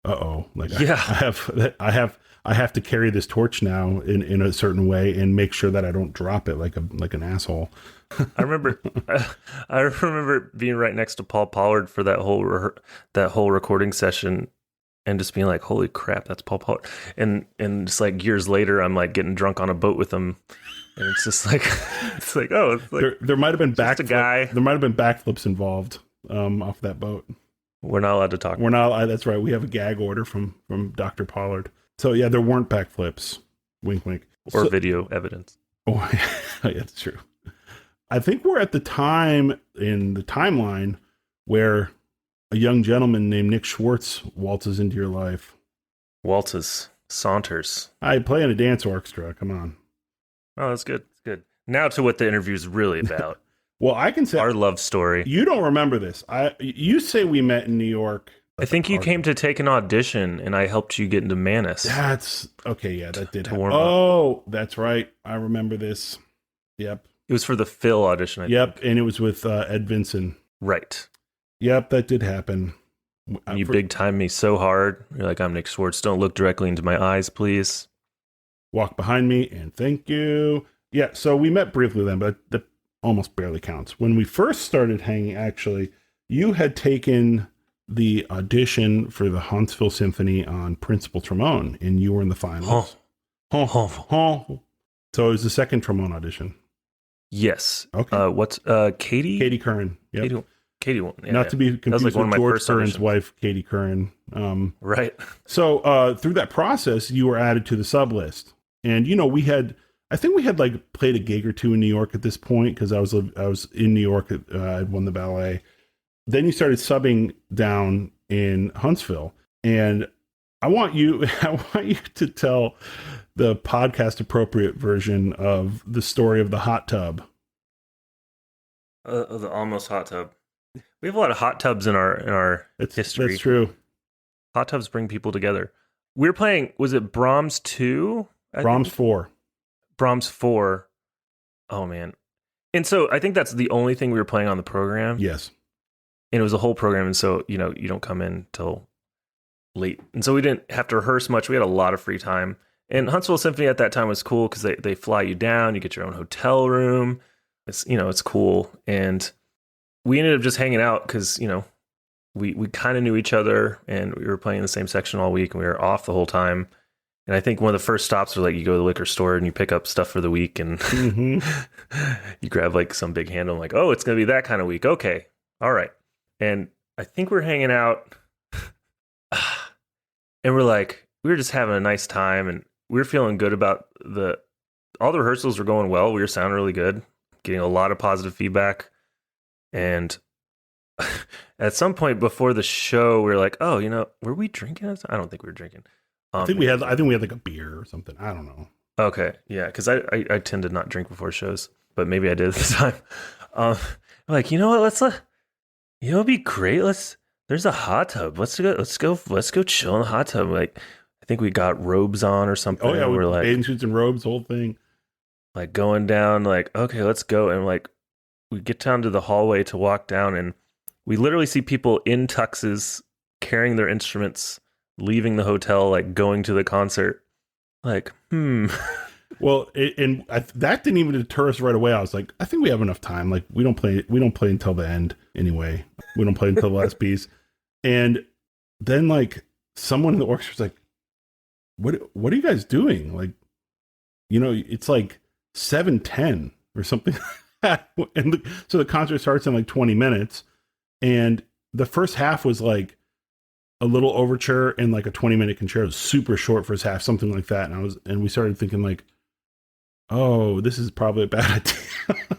I have to carry this torch now in a certain way and make sure that I don't drop it like an asshole. I remember being right next to Paul Pollard for that whole recording session, and just being like, "Holy crap, that's Paul Pollard!" And just like years later, I'm like getting drunk on a boat with him, and it's just like, there might have been guy. There might have been backflips involved off that boat. We're not allowed to talk. We're not. That's right. We have a gag order from Dr. Pollard. So yeah, there weren't backflips. Wink, wink. Or video evidence. Oh, yeah, that's true. I think we're at the time in the timeline where a young gentleman named Nick Schwartz waltzes into your life. Saunters. I play in a dance orchestra. Come on. Oh, that's good. That's good. Now to what the interview is really about. Well, I can say our love story. You don't remember this. You say we met in New York. I think you came to take an audition, and I helped you get into Manus. That's okay. Yeah, that did happen. Warm up. Oh, that's right. I remember this. Yep. It was for the Phil audition. I think. And it was with Ed Vinson. Right. Yep, that did happen. You big time me so hard. You're like, I'm Nick Schwartz. Don't look directly into my eyes, please. Walk behind me and thank you. Yeah, so we met briefly then, but that almost barely counts. When we first started hanging, actually, you had taken the audition for the Huntsville Symphony on principal trombone, and you were in the finals. So it was the second trombone audition. Yes. Okay. What's Katie? Katie Curran. Yep. Katie won. Yeah, Not to be confused like with George Curran's wife, Katie Curran. Right. So through that process, you were added to the sub list, and I think we had like played a gig or two in New York at this point because I was in New York. I'd won the ballet. Then you started subbing down in Huntsville, and I want you to tell the podcast appropriate version of the story of the hot tub. The almost hot tub. We have a lot of hot tubs in our history. That's true. Hot tubs bring people together. We were playing. Was it Brahms 2? Brahms 4. Brahms 4. Oh man! And so I think that's the only thing we were playing on the program. Yes. And it was a whole program, and so you don't come in till late, and so we didn't have to rehearse much. We had a lot of free time, and Huntsville Symphony at that time was cool because they fly you down, you get your own hotel room. It's cool, and we ended up just hanging out because we kind of knew each other, and we were playing the same section all week, and we were off the whole time. And I think one of the first stops was like you go to the liquor store and you pick up stuff for the week, and you grab like some big handle. I'm like, oh, it's gonna be that kind of week. Okay, all right. And I think we're hanging out and we were just having a nice time, and we were feeling good about all the rehearsals were going well. We were sounding really good, getting a lot of positive feedback. And at some point before the show, we were like, oh, were we drinking? I don't think we were drinking. I think we had like a beer or something. I don't know. Okay. Yeah. Cause I tend to not drink before shows, but maybe I did at the time. I'm like, you know what? It'd be great. There's a hot tub. Let's go chill in the hot tub. Like, I think we got robes on or something. Oh yeah, we're like bathing suits and robes, the whole thing. Like going down, like, okay, let's go. And like, we get down to the hallway to walk down, and we literally see people in tuxes carrying their instruments, leaving the hotel, like going to the concert. Like, Well, that didn't even deter us right away. I was like, I think we have enough time. Like, we don't play until the end anyway. We don't play until the last piece. And then like someone in the orchestra's like, what are you guys doing? Like, it's like 7:10 or something. And so the concert starts in like 20 minutes. And the first half was like a little overture and like a 20-minute concerto, super short first half, something like that. And we started thinking like, oh, this is probably a bad idea.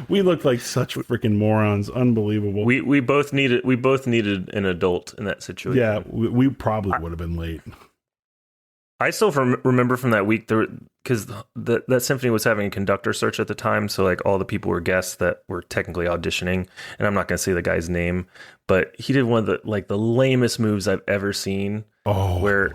We looked like such freaking morons. Unbelievable. We both needed an adult in that situation. Yeah, we probably would have been late. I still remember from that week because that symphony was having a conductor search at the time, so like all the people were guests that were technically auditioning, and I'm not going to say the guy's name, but he did one of the lamest moves I've ever seen. Oh, where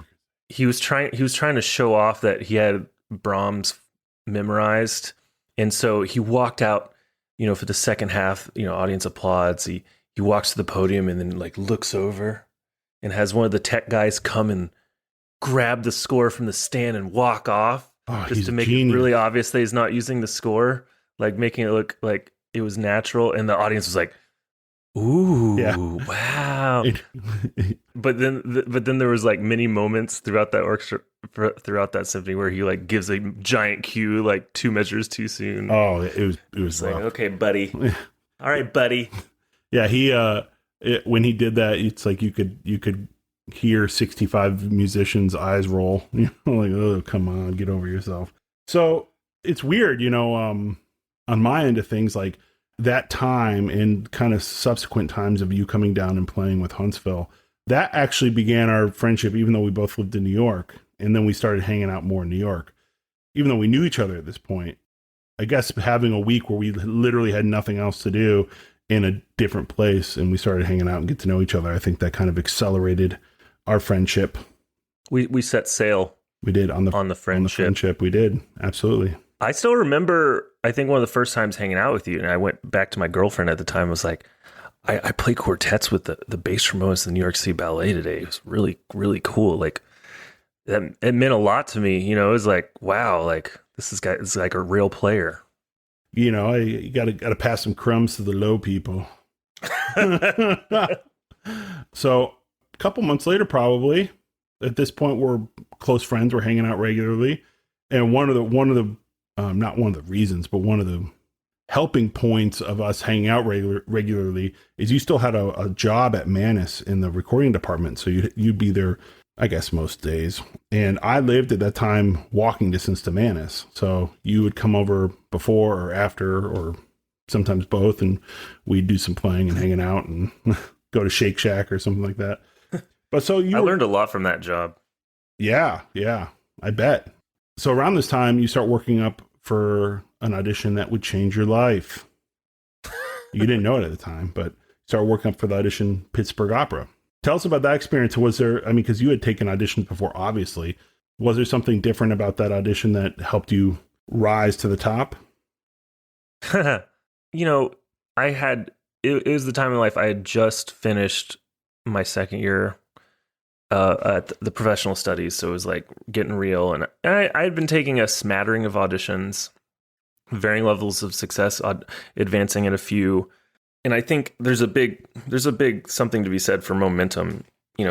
he was trying to show off that he had Brahms memorized. And so he walked out, for the second half, audience applauds. He walks to the podium and then like looks over and has one of the tech guys come and grab the score from the stand and walk off, just to make it really obvious that he's not using the score, like making it look like it was natural. And the audience was like, ooh, yeah. Wow. But then there was like many moments throughout that orchestra, throughout that symphony, where he like gives a giant cue, like 2 measures too soon. Oh, it was like, okay, buddy. All right, buddy. Yeah, when he did that, it's like you could hear 65 musicians' eyes roll. Like, oh, come on, get over yourself. So it's weird, on my end of things, like that time and kind of subsequent times of you coming down and playing with Huntsville, that actually began our friendship, even though we both lived in New York. And then we started hanging out more in New York, even though we knew each other at this point. I guess having a week where we literally had nothing else to do in a different place and we started hanging out and get to know each other, I think that kind of accelerated our friendship. We set sail. We did on the friendship. On the friendship, we did. Absolutely. I still remember, I think one of the first times hanging out with you, and I went back to my girlfriend at the time, was like, I played quartets with the bass trombonist in the New York City Ballet today. It was really, really cool. Like, it meant a lot to me. It was like, wow, like this is like a real player. You gotta pass some crumbs to the low people. So a couple months later, probably at this point, we're close friends. We're hanging out regularly. And one of the not one of the reasons, but one of the helping points of us hanging out regularly is you still had a job at Manus in the recording department. So you'd be there, I guess, most days. And I lived at that time walking distance to Manus. So you would come over before or after, or sometimes both, and we'd do some playing and hanging out and go to Shake Shack or something like that. But so I learned a lot from that job. Yeah, I bet. So around this time, you start working up for an audition that would change your life. You didn't know it at the time, but start working up for the audition, Pittsburgh Opera. Tell us about that experience. Was there, because you had taken auditions before, obviously. Was there something different about that audition that helped you rise to the top? It was the time in life I had just finished my second year at the professional studies. So it was like getting real. And I had been taking a smattering of auditions, varying levels of success, advancing at a few. And I think there's a big something to be said for momentum.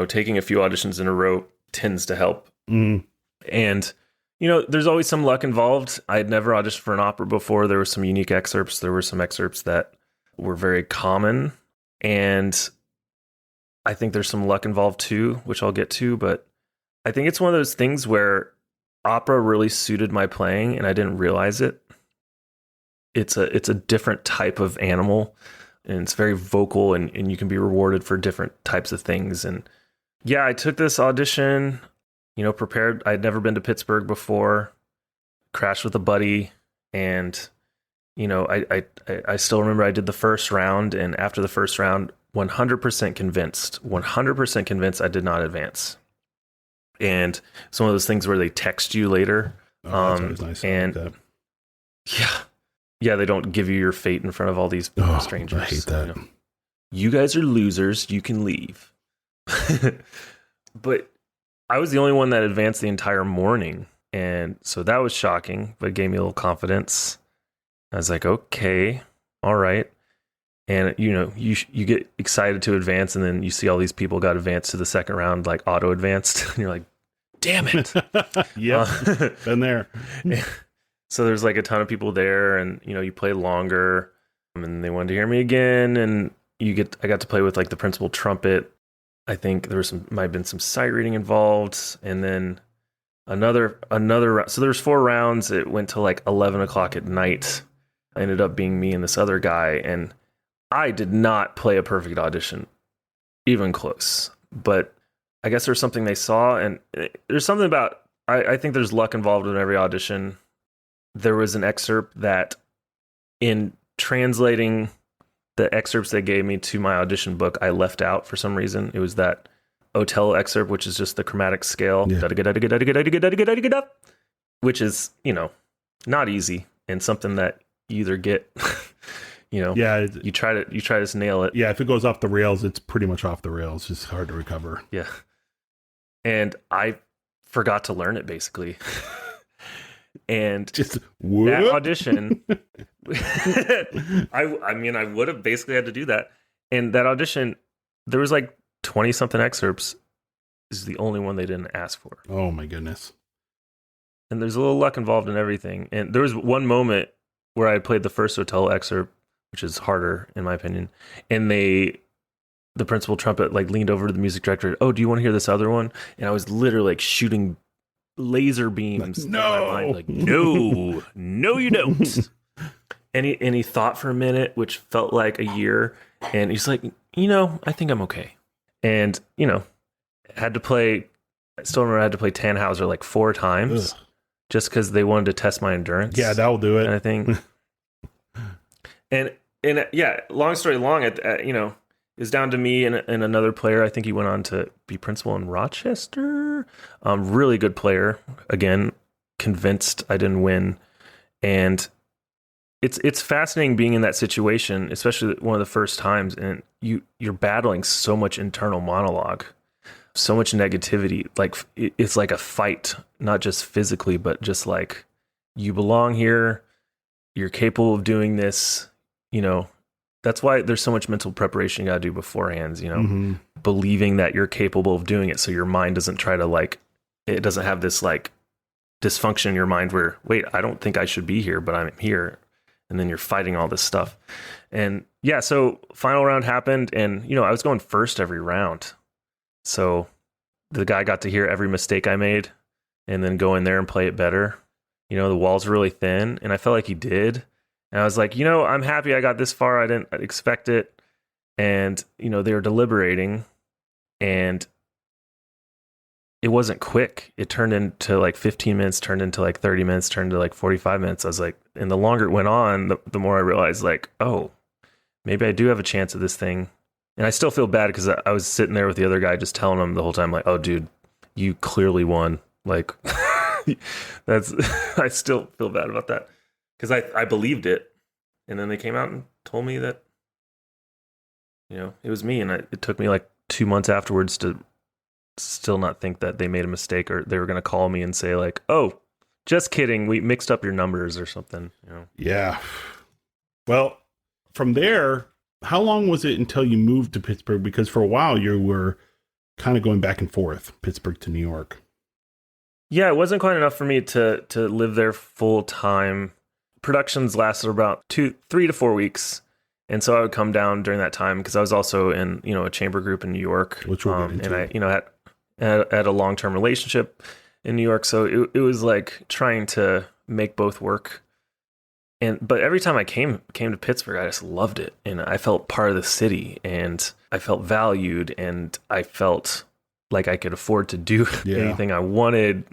Taking a few auditions in a row tends to help. Mm. And, there's always some luck involved. I had never auditioned for an opera before. There were some unique excerpts. There were some excerpts that were very common. And I think there's some luck involved too, which I'll get to. But I think it's one of those things where opera really suited my playing and I didn't realize it. It's a different type of animal. And it's very vocal, and you can be rewarded for different types of things. And yeah, I took this audition, prepared. I'd never been to Pittsburgh before, crashed with a buddy. And, I still remember I did the first round. And after the first round, 100% convinced I did not advance. And it's one of those things where they text you later. Oh, that's always nice. And like that. Yeah, they don't give you your fate in front of all these strangers. I hate that. You guys are losers. You can leave. But I was the only one that advanced the entire morning. And so that was shocking, but it gave me a little confidence. I was like, okay, all right. And, you get excited to advance, and then you see all these people got advanced to the second round, like auto-advanced. And you're like, damn it. Yeah, been there. So there's like a ton of people there, and you play longer, and they wanted to hear me again. And I got to play with like the principal trumpet. I think there was might have been some sight reading involved, and then another round. So there's 4 rounds. It went to like 11 o'clock at night. I ended up being me and this other guy, and I did not play a perfect audition, even close. But I guess there's something they saw, and there's something about I think there's luck involved in every audition. There was an excerpt that, in translating the excerpts they gave me to my audition book, I left out for some reason. It was that Otello excerpt, which is just the chromatic scale. Yeah. which is, not easy, and something that you either get, Yeah. you try to nail it. Yeah. If it goes off the rails, it's pretty much off the rails. It's hard to recover. Yeah. And I forgot to learn it basically. And Just that audition, I would have basically had to do that. And that audition, there was like 20 something excerpts. This is the only one they didn't ask for. Oh my goodness. And there's a little luck involved in everything. And there was one moment where I played the first hotel excerpt, which is harder in my opinion. And the principal trumpet like leaned over to the music director. Oh, do you want to hear this other one? And I was literally like shooting laser beams. No, in my mind, like, no, you don't. And he thought for a minute, which felt like a year. And he's like, I think I'm okay. And, I still remember I had to play Tannhauser like 4 times. Ugh. Just because they wanted to test my endurance. Yeah, that'll do it. And I think, and yeah, long story long, it was down to me and another player. I think he went on to be principal in Rochester. Really good player. Again, convinced I didn't win, and it's fascinating being in that situation, especially one of the first times, and you're battling so much internal monologue. So much negativity, like it's like a fight, not just physically, but just like you belong here, you're capable of doing this, that's why there's so much mental preparation you got to do beforehand, Mm-hmm. Believing that you're capable of doing it. So your mind doesn't try to it doesn't have this like dysfunction in your mind where, wait, I don't think I should be here, but I'm here. And then you're fighting all this stuff. And yeah, so final round happened and, I was going first every round. So the guy got to hear every mistake I made and then go in there and play it better. The walls are really thin, and I felt like he did. And I was like, I'm happy I got this far. I didn't expect it. And, they were deliberating, and it wasn't quick. It turned into like 15 minutes, turned into like 30 minutes, turned to like 45 minutes. I was like, and the longer it went on, the more I realized like, oh, maybe I do have a chance at this thing. And I still feel bad because I was sitting there with the other guy just telling him the whole time, like, oh, dude, you clearly won. Like, I still feel bad about that because I believed it. And then they came out and told me that, it was me. And it took me like 2 months afterwards to still not think that they made a mistake or they were going to call me and say like, oh, just kidding. We mixed up your numbers or something. Yeah. Well, from there, how long was it until you moved to Pittsburgh? Because for a while you were kind of going back and forth, Pittsburgh to New York. Yeah, it wasn't quite enough for me to live there full time. Productions lasted about 3 to 4 weeks. And so I would come down during that time because I was also in, a chamber group in New York. Which we'll get into. And I, had a long-term relationship in New York. So it was like trying to make both work. But every time I came to Pittsburgh, I just loved it. And I felt part of the city and I felt valued and I felt like I could afford to do anything I wanted,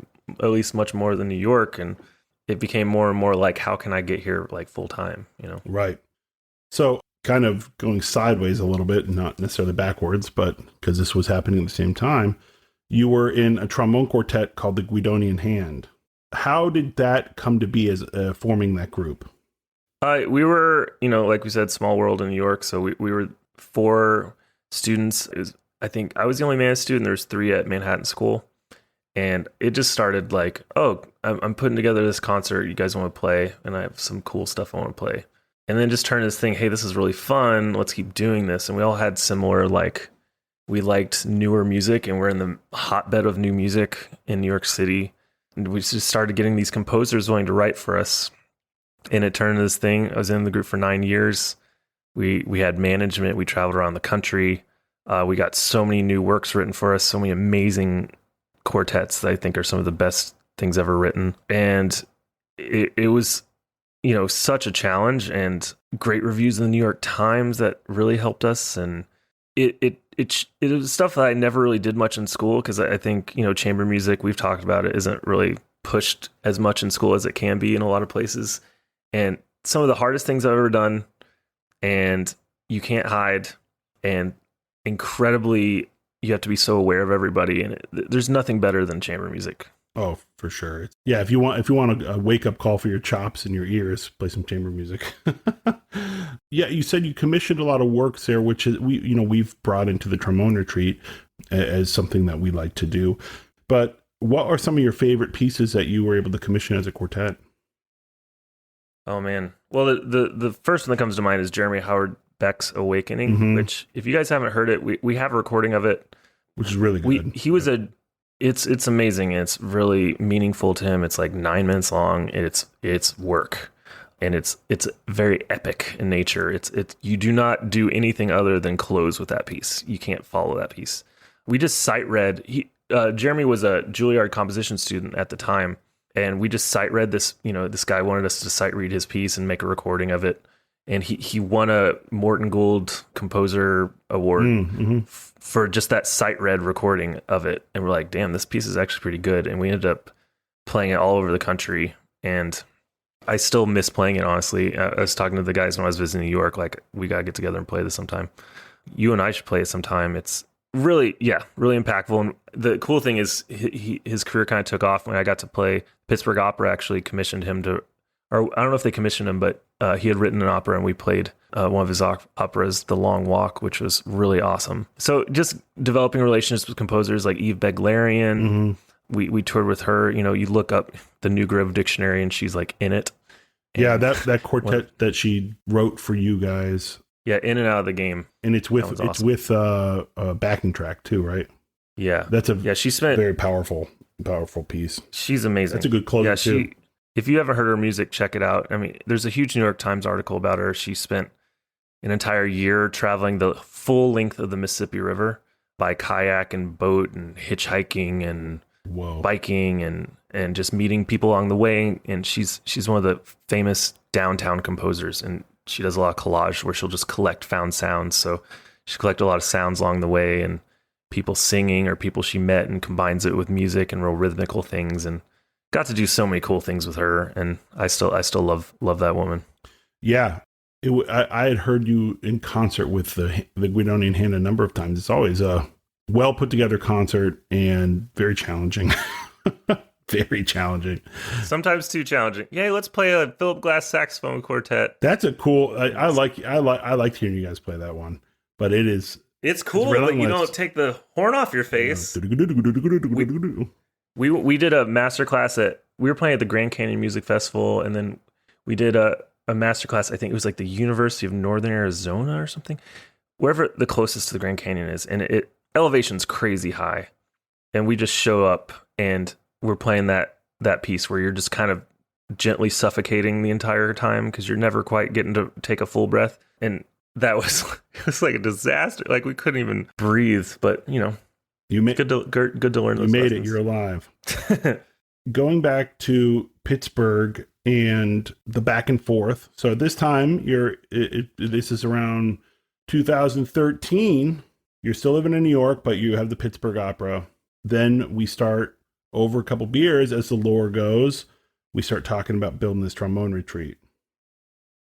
at least much more than New York. And it became more and more like, how can I get here like full time, Right. So kind of going sideways a little bit, not necessarily backwards, but because this was happening at the same time, you were in a trombone quartet called the Guidonian Hand. How did that come to be as forming that group? We were, like we said, small world in New York. So we were 4 students. I think I was the only man student. There's 3 at Manhattan School. And it just started like, oh, I'm putting together this concert. You guys want to play? And I have some cool stuff I want to play. And then just turned this thing, hey, this is really fun. Let's keep doing this. And we all had similar, like, we liked newer music and we're in the hotbed of new music in New York City. And we just started getting these composers willing to write for us. And it turned into this thing. I was in the group for 9 years. We had management. We traveled around the country. We got so many new works written for us, so many amazing quartets that I think are some of the best things ever written. And it was, such a challenge and great reviews in the New York Times that really helped us. And it was stuff that I never really did much in school because I think, chamber music, we've talked about it, isn't really pushed as much in school as it can be in a lot of places. And some of the hardest things I've ever done, and you can't hide, and incredibly, you have to be so aware of everybody. And there's nothing better than chamber music. Oh, for sure. Yeah, if you want a wake up call for your chops and your ears, play some chamber music. Yeah, you said you commissioned a lot of works there, which is we've brought into the trombone retreat as something that we like to do. But what are some of your favorite pieces that you were able to commission as a quartet? Oh man. Well, the first one that comes to mind is Jeremy Howard Beck's Awakening, which if you guys haven't heard it, we have a recording of it, which is really good. It's amazing. It's really meaningful to him. It's like 9 minutes long. It's work, and it's very epic in nature. It's you do not do anything other than close with that piece. You can't follow that piece. We just sight read. Jeremy was a Juilliard composition student at the time, and we just sight read this. This guy wanted us to sight read his piece and make a recording of it. And he won a Morton Gould Composer Award for just that sight read recording of it. And we're like, damn, this piece is actually pretty good. And we ended up playing it all over the country. And I still miss playing it, honestly. I was talking to the guys when I was visiting New York, like, we got to get together and play this sometime. You and I should play it sometime. It's really impactful. And the cool thing is his career kind of took off when I got to play. Pittsburgh Opera actually commissioned him to, or I don't know if they commissioned him, but he had written an opera and we played one of his operas, The Long Walk, which was really awesome. So just developing relationships with composers like Eve Beglarian. We toured with her. You look up the New Grove Dictionary and she's like in it. Yeah, that quartet that she wrote for you guys. Yeah, In and Out of the Game. And it's with a backing track too, right? Yeah. She spent very powerful piece. She's amazing. That's a good closer too. If you haven't heard her music, check it out. I mean, there's a huge New York Times article about her. She spent an entire year traveling the full length of the Mississippi River by kayak and boat and hitchhiking and biking and just meeting people along the way. And she's one of the famous downtown composers. And she does a lot of collage where she'll just collect found sounds. So she collected a lot of sounds along the way and people singing or people she met and combines it with music and real rhythmical things. And got to do so many cool things with her, and I still love that woman. Yeah, I had heard you in concert with the Guidonian Hand a number of times. It's always a well put together concert and very challenging. Very challenging. Sometimes too challenging. Yeah, let's play a Philip Glass saxophone quartet. That's a cool. I like hearing you guys play that one, but it's cool, but you don't take the horn off your face. We did a masterclass we were playing at the Grand Canyon Music Festival, and then we did a masterclass. I think it was like the University of Northern Arizona or something, wherever the closest to the Grand Canyon is, and elevation's crazy high. And we just show up and we're playing that piece where you're just kind of gently suffocating the entire time because you're never quite getting to take a full breath. And it was like a disaster. Like we couldn't even breathe, but good to learn those You made lessons. it. You're alive. Going back to Pittsburgh and the back and forth. So this time this is around 2013. You're still living in New York, but you have the Pittsburgh Opera. Then we start over a couple beers as the lore goes. We start talking about building this trombone retreat.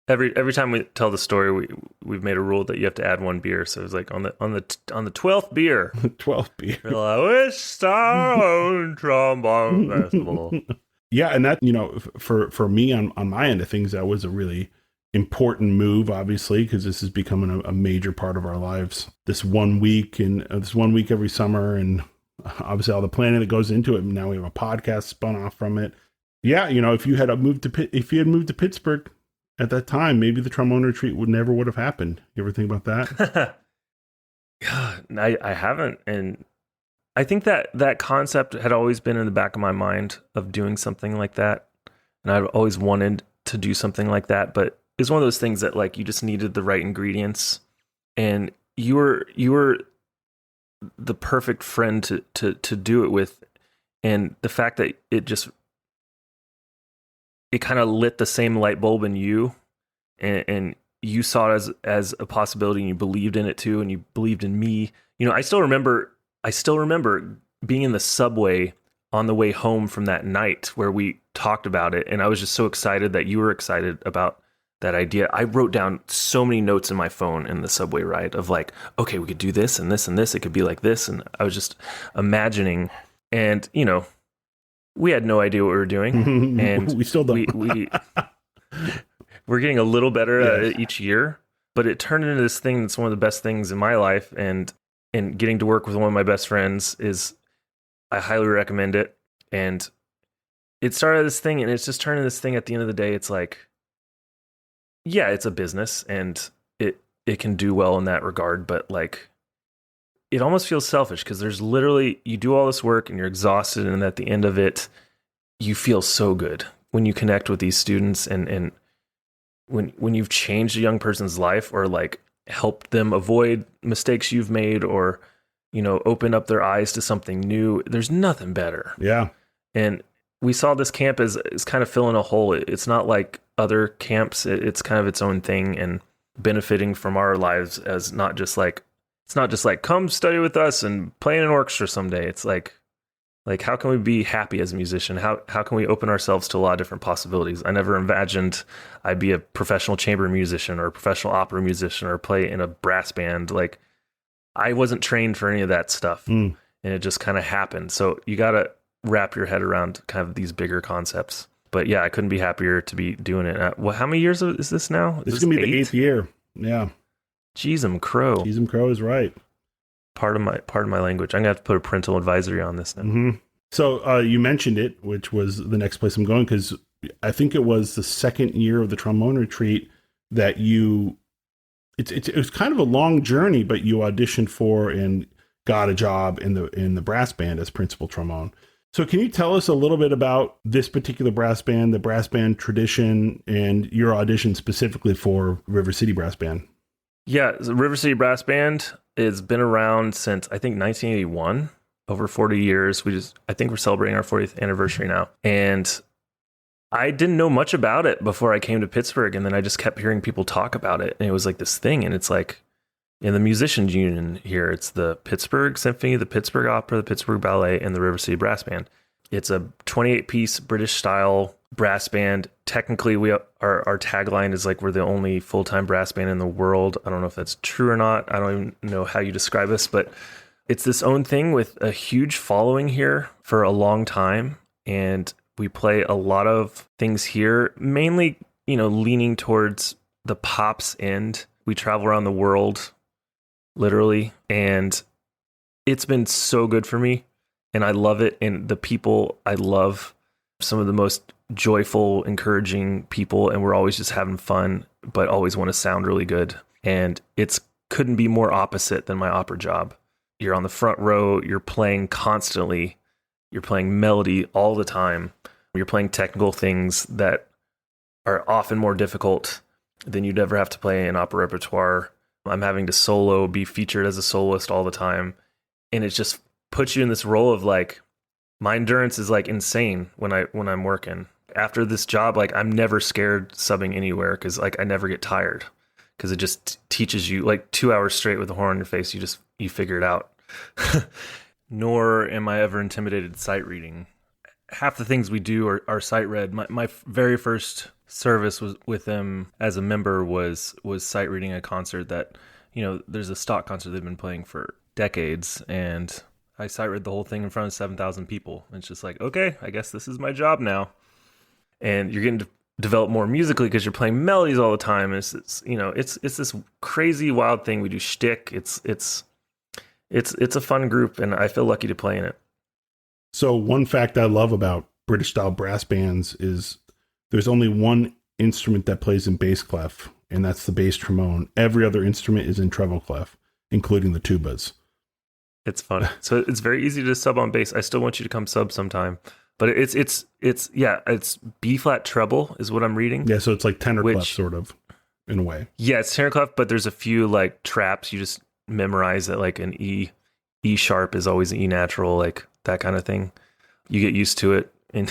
Every time we tell the story, we've made a rule that you have to add one beer. So it's like on the 12th beer, 12th beer. We're like, we start our own trombone festival. Yeah, and that for me on my end of things, that was a really important move, obviously, because this is becoming a major part of our lives. This 1 week every summer, and obviously all the planning that goes into it. And now we have a podcast spun off from it. Yeah, if you had moved to Pittsburgh at that time, maybe the trombone retreat would have happened. You ever think about that? God, I haven't. And I think that concept had always been in the back of my mind of doing something like that. And I've always wanted to do something like that. But it's one of those things that like you just needed the right ingredients. And you were the perfect friend to do it with. And the fact that it kind of lit the same light bulb in you, and you saw it as a possibility, and you believed in it too, and you believed in me. I still remember being in the subway on the way home from that night where we talked about it, and I was just so excited that you were excited about that idea. I wrote down so many notes in my phone in the subway ride of like, okay, we could do this and this and this. It could be like this, and I was just imagining, and we had no idea what we were doing, and we still don't. We're getting a little better at it each year, but it turned into this thing that's one of the best things in my life, and getting to work with one of my best friends I highly recommend it. And it started this thing, and it's just turned into this thing. At the end of the day, it's like, yeah, it's a business, and it can do well in that regard, but like, it almost feels selfish because there's literally, you do all this work and you're exhausted, and at the end of it, you feel so good when you connect with these students, and when you've changed a young person's life, or like helped them avoid mistakes you've made, or, you know, open up their eyes to something new. There's nothing better. Yeah. And we saw this camp as kind of filling a hole. It's not like other camps. It's kind of its own thing, and benefiting from our lives as not just like, it's not just like, come study with us and play in an orchestra someday. It's like how can we be happy as a musician? How can we open ourselves to a lot of different possibilities? I never imagined I'd be a professional chamber musician or a professional opera musician or play in a brass band. Like, I wasn't trained for any of that stuff, and it just kind of happened. So you got to wrap your head around kind of these bigger concepts. But yeah, I couldn't be happier to be doing it. Well, how many years is this now? This is going to be the 8th year. Yeah. Jeezum crow. Jeezum crow is right. Part of my language. I'm going to have to put a parental advisory on this now. Mm-hmm. So you mentioned it, which was the next place I'm going, because I think it was the second year of the trombone retreat that it was kind of a long journey, but you auditioned for and got a job in the brass band as principal trombone. So can you tell us a little bit about this particular brass band, the brass band tradition, and your audition specifically for River City Brass Band? Yeah, the River City Brass Band has been around since, I think, 1981, over 40 years. I think we're celebrating our 40th anniversary now. And I didn't know much about it before I came to Pittsburgh, and then I just kept hearing people talk about it, and it was like this thing. And it's like, in the musicians union here, it's the Pittsburgh Symphony, the Pittsburgh Opera, the Pittsburgh Ballet, and the River City Brass Band. It's a 28-piece British-style brass band. Technically, our tagline is like, we're the only full-time brass band in the world. I don't know if that's true or not. I don't even know how you describe us, but it's this own thing with a huge following here for a long time. And we play a lot of things here, mainly, leaning towards the pops end. We travel around the world, literally, and it's been so good for me, and I love it. And the people I love, some of the most joyful, encouraging people, and we're always just having fun, but always want to sound really good. And it's couldn't be more opposite than my opera job. You're on the front row, you're playing constantly, you're playing melody all the time, you're playing technical things that are often more difficult than you'd ever have to play in opera repertoire. I'm having to solo, be featured as a soloist all the time. And it just puts you in this role of like, my endurance is like insane when I'm working. After this job, like, I'm never scared subbing anywhere, because like I never get tired, because it just teaches you, like, 2 hours straight with a horn on your face, you figure it out. Nor am I ever intimidated sight reading. Half the things we do are sight read. My very first service was with them as a member was sight reading a concert that, there's a stock concert they've been playing for decades, and I sight read the whole thing in front of 7,000 people. And it's just like, okay, I guess this is my job now. And you're getting to develop more musically because you're playing melodies all the time. And it's this crazy wild thing. We do shtick. It's a fun group, and I feel lucky to play in it. So one fact I love about British style brass bands is there's only one instrument that plays in bass clef, and that's the bass trombone. Every other instrument is in treble clef, including the tubas. It's fun. So it's very easy to sub on bass. I still want you to come sub sometime. But it's B flat treble is what I'm reading. Yeah, so it's like tenor clef sort of, in a way. Yeah, it's tenor clef, but there's a few like traps. You just memorize that, like an E sharp is always E natural, like that kind of thing. You get used to it, and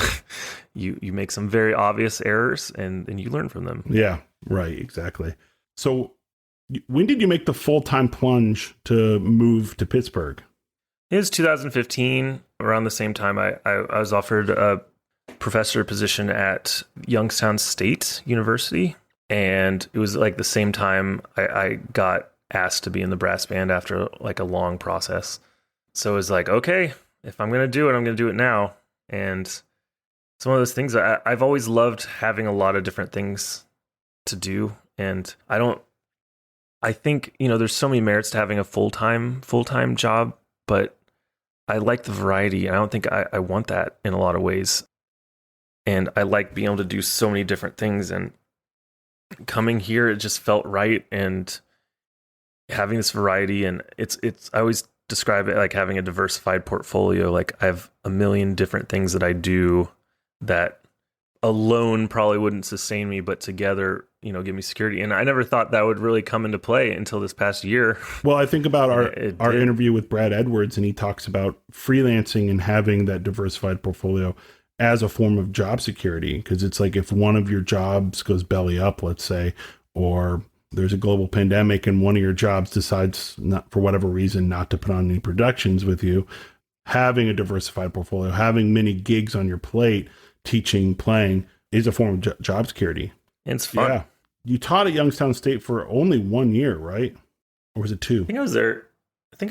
you make some very obvious errors, and you learn from them. Yeah, right, exactly. So when did you make the full-time plunge to move to Pittsburgh? It was 2015. Around the same time, I was offered a professor position at Youngstown State University, and it was like the same time I got asked to be in the brass band after like a long process. So it was like, okay, if I'm going to do it, I'm going to do it now. And it's one of those things that I've always loved having a lot of different things to do. And I think, there's so many merits to having a full-time job, but I like the variety. And I don't think I want that in a lot of ways. And I like being able to do so many different things. And coming here, it just felt right. And having this variety, and I always describe it like having a diversified portfolio. Like I have a million different things that I do that alone probably wouldn't sustain me, but together, give me security. And I never thought that would really come into play until this past year. Well, I think about our interview with Brad Edwards, and he talks about freelancing and having that diversified portfolio as a form of job security. Because it's like if one of your jobs goes belly up, let's say, or there's a global pandemic and one of your jobs decides not, for whatever reason, not to put on any productions with you, having a diversified portfolio, having many gigs on your plate, teaching, playing, is a form of job security. It's fun. Yeah. You taught at Youngstown State for only 1 year, right? Or was it 2? I think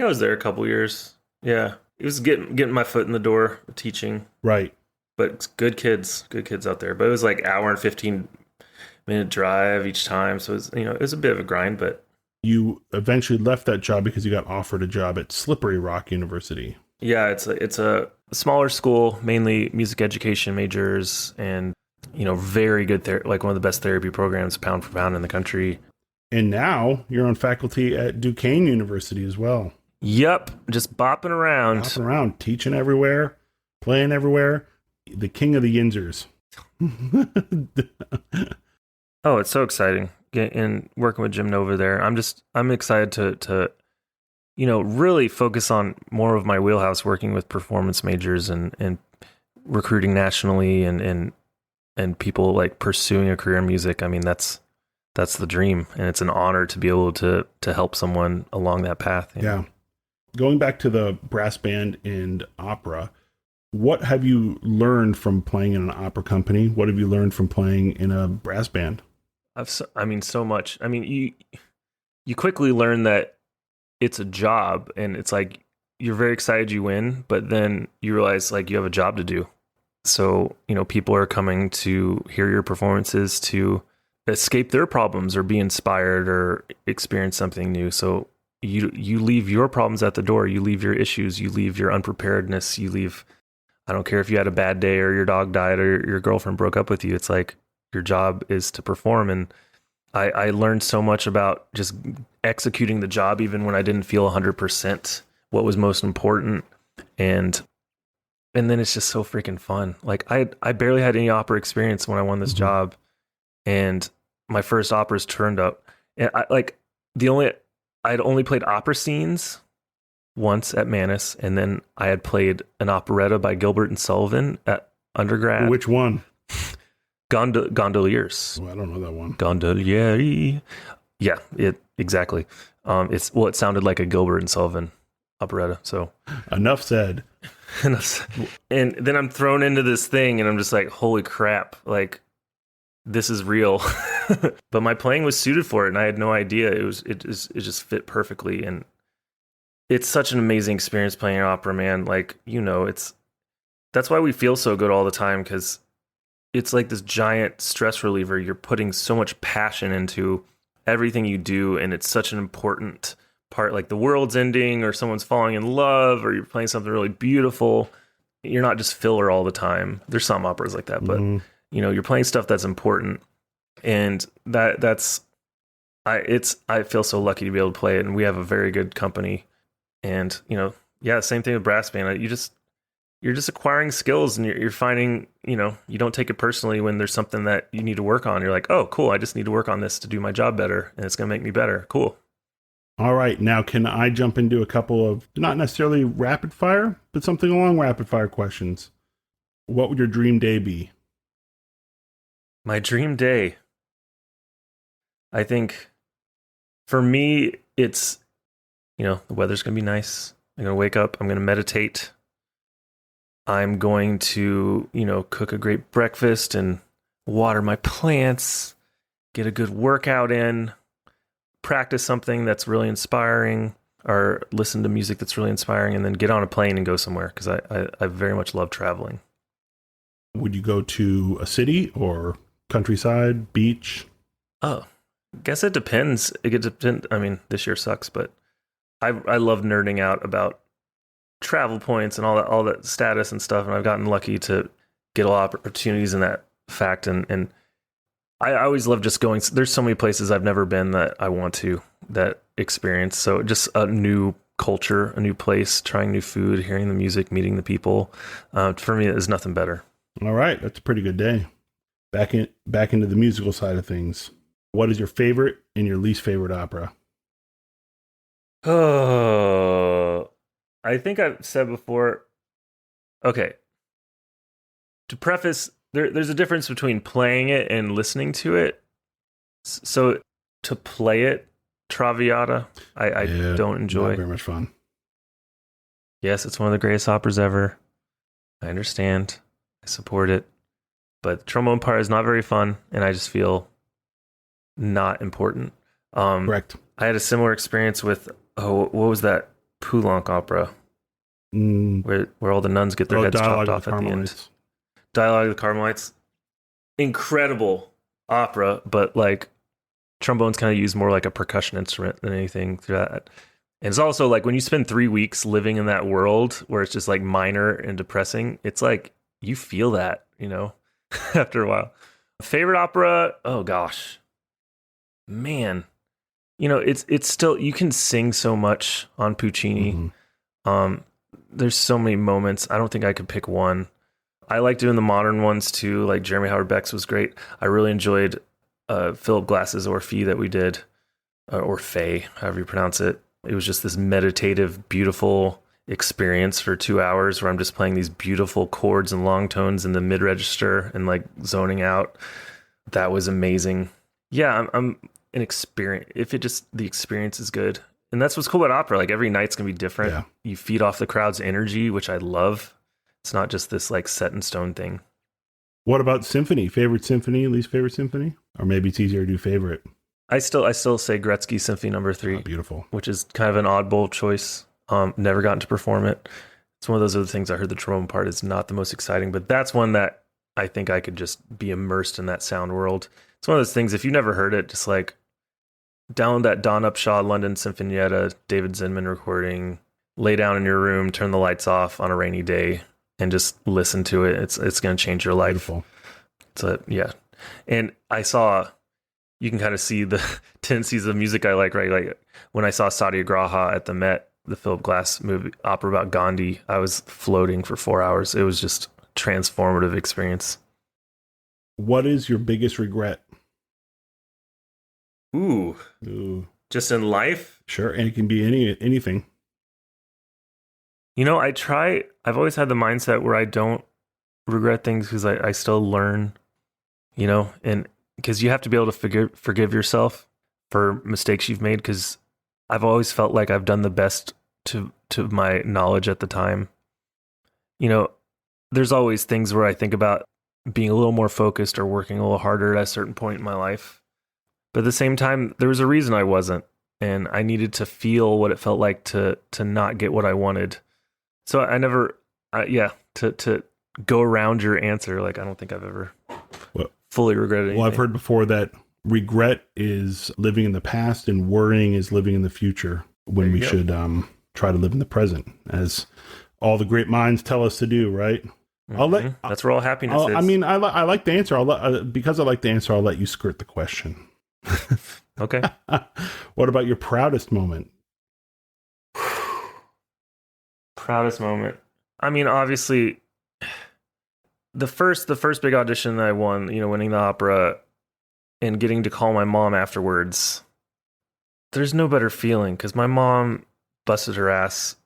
I was there a couple years. Yeah. It was getting my foot in the door teaching. Right. But it's good kids out there. But it was like hour and 15-minute drive each time. So it was a bit of a grind, but you eventually left that job because you got offered a job at Slippery Rock University. Yeah, it's a smaller school, mainly music education majors, and very good like one of the best therapy programs pound for pound in the country. And now you're on faculty at Duquesne University as well. Yep, just bopping around, teaching everywhere, playing everywhere. The king of the Yinzers. Oh, it's so exciting and working with Jim Nova there. I'm excited to really focus on more of my wheelhouse, working with performance majors and recruiting nationally and people like pursuing a career in music. I mean, that's the dream, and it's an honor to be able to help someone along that path. Yeah. Going back to the brass band and opera, what have you learned from playing in an opera company? What have you learned from playing in a brass band? So much. I mean, you quickly learn that it's a job, and it's like you're very excited you win, but then you realize like you have a job to do. So, people are coming to hear your performances to escape their problems or be inspired or experience something new. So you leave your problems at the door. You leave your issues. You leave your unpreparedness. You leave, I don't care if you had a bad day or your dog died or your girlfriend broke up with you. It's like your job is to perform. And I learned so much about just executing the job, even when I didn't feel 100% what was most important. And then it's just so freaking fun. Like I barely had any opera experience when I won this job, and my first operas turned up. And I'd only played opera scenes once at Manus, and then I had played an operetta by Gilbert and Sullivan at undergrad. Which one? Gondoliers. Oh, I don't know that one. Gondolieri. Yeah, exactly. It sounded like a Gilbert and Sullivan operetta. So enough said. And then I'm thrown into this thing, and I'm just like, holy crap! Like, this is real. But my playing was suited for it, and I had no idea. It just fit perfectly, and it's such an amazing experience playing opera, man. Like, that's why we feel so good all the time, because it's like this giant stress reliever. You're putting so much passion into everything you do, and it's such an important part. Like the world's ending, or someone's falling in love, or you're playing something really beautiful. You're not just filler all the time. There's some operas like that, but you're playing stuff that's important, and I feel so lucky to be able to play it, and we have a very good company. And same thing with brass band. You're just acquiring skills, and you're finding, you don't take it personally when there's something that you need to work on. You're like, oh, cool, I just need to work on this to do my job better, and it's going to make me better. Cool. All right. Now, can I jump into a couple of, not necessarily rapid fire, but something along rapid fire questions? What would your dream day be? My dream day. I think for me, it's, the weather's going to be nice. I'm going to wake up. I'm going to meditate. I'm going to, cook a great breakfast and water my plants, get a good workout in, practice something that's really inspiring, or listen to music that's really inspiring, and then get on a plane and go somewhere, because I very much love traveling. Would you go to a city or countryside, beach? Oh, I guess it depends. It could depend. I mean, this year sucks, but I love nerding out about travel points and all that status and stuff. And I've gotten lucky to get a lot of opportunities in that fact. And I always love just going. There's so many places I've never been that I want to that experience. So just a new culture, a new place, trying new food, hearing the music, meeting the people. For me, there's nothing better. All right, that's a pretty good day. Back into the musical side of things. What is your favorite and your least favorite opera? Oh, I think I've said before. Okay. To preface, there's a difference between playing it and listening to it. So to play it, Traviata, I don't enjoy. Not very much fun. Yes, it's one of the greatest operas ever. I understand. I support it. But the trombone part is not very fun, and I just feel not important. Correct. I had a similar experience with, what was that Poulenc opera? Where all the nuns get their heads chopped off at the end. Dialogue of the Carmelites. Incredible opera, but like trombone's kind of used more like a percussion instrument than anything through that. And it's also like when you spend 3 weeks living in that world where it's just like minor and depressing, it's like you feel that, after a while. Favorite opera? Oh gosh. Man. It's still, you can sing so much on Puccini. Mm-hmm. There's so many moments. I don't think I could pick one. I like doing the modern ones too, like Jeremy Howard Beck's was great. I really enjoyed Philip Glass's Orphée that we did, or Fay, however you pronounce it. It was just this meditative, beautiful experience for 2 hours where I'm just playing these beautiful chords and long tones in the mid-register and like zoning out. That was amazing. Yeah, I'm an experience. The experience is good. And that's what's cool about opera. Like every night's going to be different. Yeah. You feed off the crowd's energy, which I love. It's not just this like set in stone thing. What about symphony? Favorite symphony, least favorite symphony? Or maybe it's easier to do favorite. I still say Gretzky Symphony No. 3. Oh, beautiful. Which is kind of an oddball choice. Never gotten to perform it. It's one of those other things. I heard the trombone part is not the most exciting, but that's one that I think I could just be immersed in that sound world. It's one of those things, if you've never heard it, just like download that Don Upshaw London Sinfonietta, David Zinman recording, lay down in your room, turn the lights off on a rainy day, and just listen to it. It's going to change your life. Beautiful. So yeah. And you can kind of see the tendencies of music I like, right? Like when I saw Satyagraha at the Met, the Philip Glass movie opera about Gandhi, I was floating for 4 hours. It was just a transformative experience. What is your biggest regret? Ooh. Just in life? Sure. And it can be anything. I've always had the mindset where I don't regret things because I still learn, and because you have to be able to forgive yourself for mistakes you've made, because I've always felt like I've done the best to my knowledge at the time. There's always things where I think about being a little more focused or working a little harder at a certain point in my life. But at the same time, there was a reason I wasn't, and I needed to feel what it felt like to not get what I wanted. So I never, to go around your answer, like I don't think I've ever fully regretted anything. Well, I've heard before that regret is living in the past and worrying is living in the future, when we should try to live in the present, as all the great minds tell us to do, right? Mm-hmm. That's where all happiness is. I mean, I like the answer. Because I like the answer, I'll let you skirt the question. Okay. What about your proudest moment? Proudest moment. I mean, obviously, the first big audition that I won, winning the opera and getting to call my mom afterwards. There's no better feeling, because my mom busted her ass,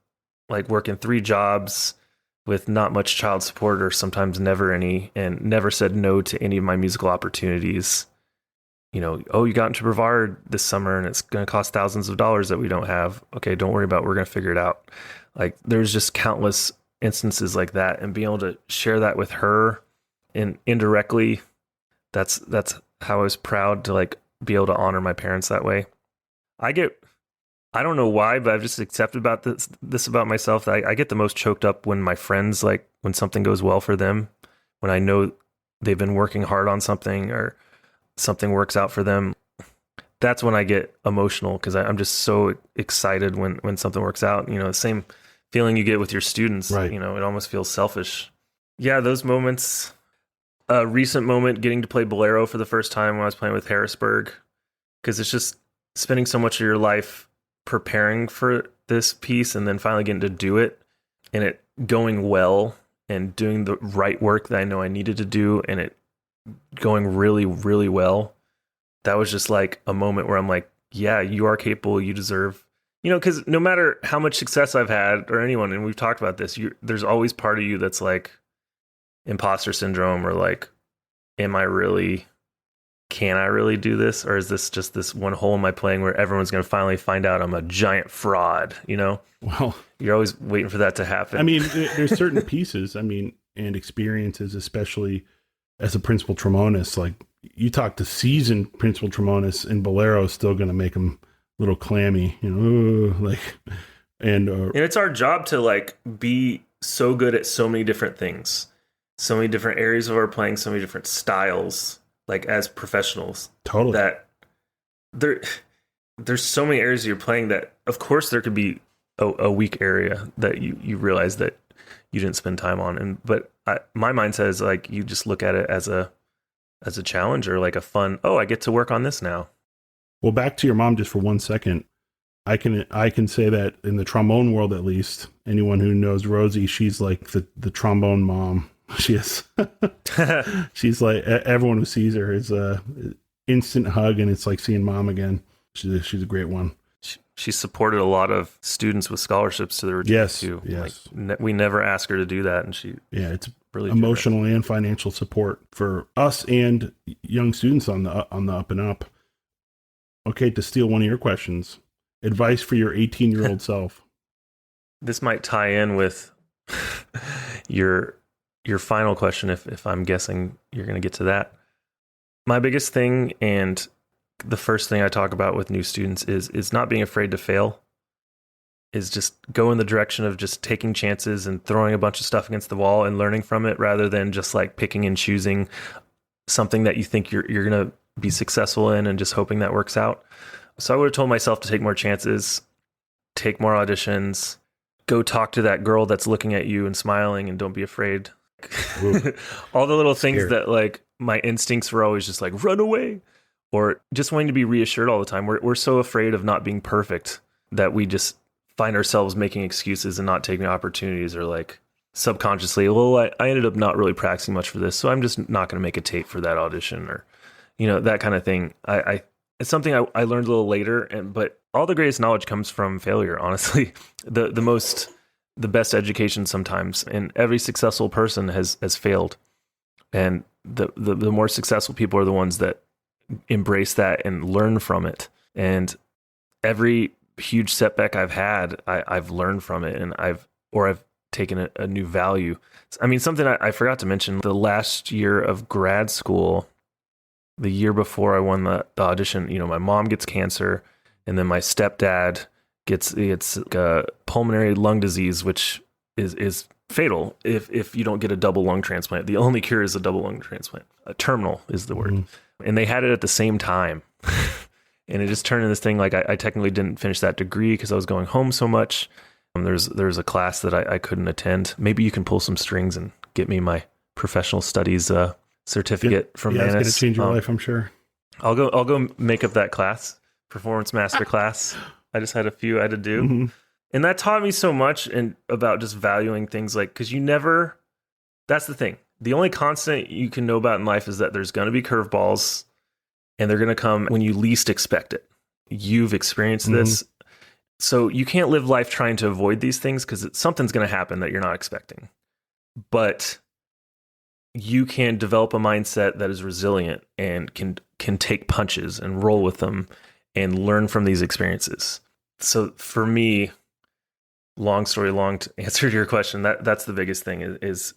like working 3 jobs with not much child support or sometimes never any, and never said no to any of my musical opportunities. You got into Brevard this summer and it's going to cost thousands of dollars that we don't have. Okay, don't worry about it. We're going to figure it out. Like there's just countless instances like that, and being able to share that with her and indirectly, that's how I was proud to like be able to honor my parents that way. I don't know why, but I've just accepted about this about myself. That I get the most choked up when my friends, like when something goes well for them, when I know they've been working hard on something or something works out for them, that's when I get emotional because I'm just so excited when something works out. The same feeling you get with your students, right. It almost feels selfish. Yeah, those moments. A recent moment, getting to play Bolero for the first time when I was playing with Harrisburg, because it's just spending so much of your life preparing for this piece and then finally getting to do it and it going well and doing the right work that I know I needed to do and it going really, really well. That was just like a moment where I'm like, yeah, you are capable. You deserve, because no matter how much success I've had or anyone, and we've talked about this, there's always part of you that's like imposter syndrome or like, can I really do this? Or is this just this one hole in my playing where everyone's going to finally find out I'm a giant fraud, Well, you're always waiting for that to happen. I mean, there's certain pieces, and experiences, especially as a principal trombonist, like you talk to seasoned principal trombonists and Bolero is still going to make them a little clammy, and it's our job to like be so good at so many different things, so many different areas of our playing, so many different styles, like as professionals. Totally. That there's so many areas you're playing that of course there could be a weak area that you realize that you didn't spend time on. But my mindset is like, you just look at it as a challenge or like a fun, I get to work on this now. Well, back to your mom just for 1 second. I can say that in the trombone world, at least, anyone who knows Rosie, she's like the trombone mom. She is. She's like, everyone who sees her is a instant hug, and it's like seeing mom again. She's a great one. She supported a lot of students with scholarships to the retreat too. Yes. Like, we never ask her to do that, and it's really emotional and financial support for us and young students on the up and up. Okay, to steal one of your questions, advice for your 18-year-old self. This might tie in with your final question, if I'm guessing you're going to get to that. My biggest thing, and the first thing I talk about with new students, is not being afraid to fail, is just go in the direction of just taking chances and throwing a bunch of stuff against the wall and learning from it, rather than just like picking and choosing something that you think you're going to be successful in and just hoping that works out. So I would have told myself to take more chances, take more auditions, go talk to that girl that's looking at you and smiling, and don't be afraid. All the little things that like my instincts were always just like run away, or just wanting to be reassured all the time. We're so afraid of not being perfect that we just find ourselves making excuses and not taking opportunities, or like subconsciously, I ended up not really practicing much for this, so I'm just not going to make a tape for that audition, or that kind of thing. It's something I learned a little later, but all the greatest knowledge comes from failure, honestly. The best education sometimes, and every successful person has failed. And the more successful people are the ones that embrace that and learn from it. And every huge setback I've had, I've learned from it, and I've taken a new value. I mean, something I forgot to mention, the last year of grad school, the year before I won the audition, my mom gets cancer, and then my stepdad gets pulmonary lung disease, which is fatal if you don't get a double lung transplant. The only cure is a double lung transplant. Terminal is the word. And they had it at the same time. And it just turned into this thing. Like I technically didn't finish that degree because I was going home so much. There's a class that I couldn't attend. Maybe you can pull some strings and get me my professional studies certificate from Manus. It's going to change your life, I'm sure. I'll go make up that class, performance master class. I just had a few I had to do. Mm-hmm. And that taught me so much and about just valuing things, like, because that's the thing. The only constant you can know about in life is that there's going to be curveballs, and they're going to come when you least expect it. You've experienced this. So you can't live life trying to avoid these things, because something's going to happen that you're not expecting. But you can develop a mindset that is resilient and can take punches and roll with them and learn from these experiences. So for me, long story long, to answer to your question, that's the biggest thing is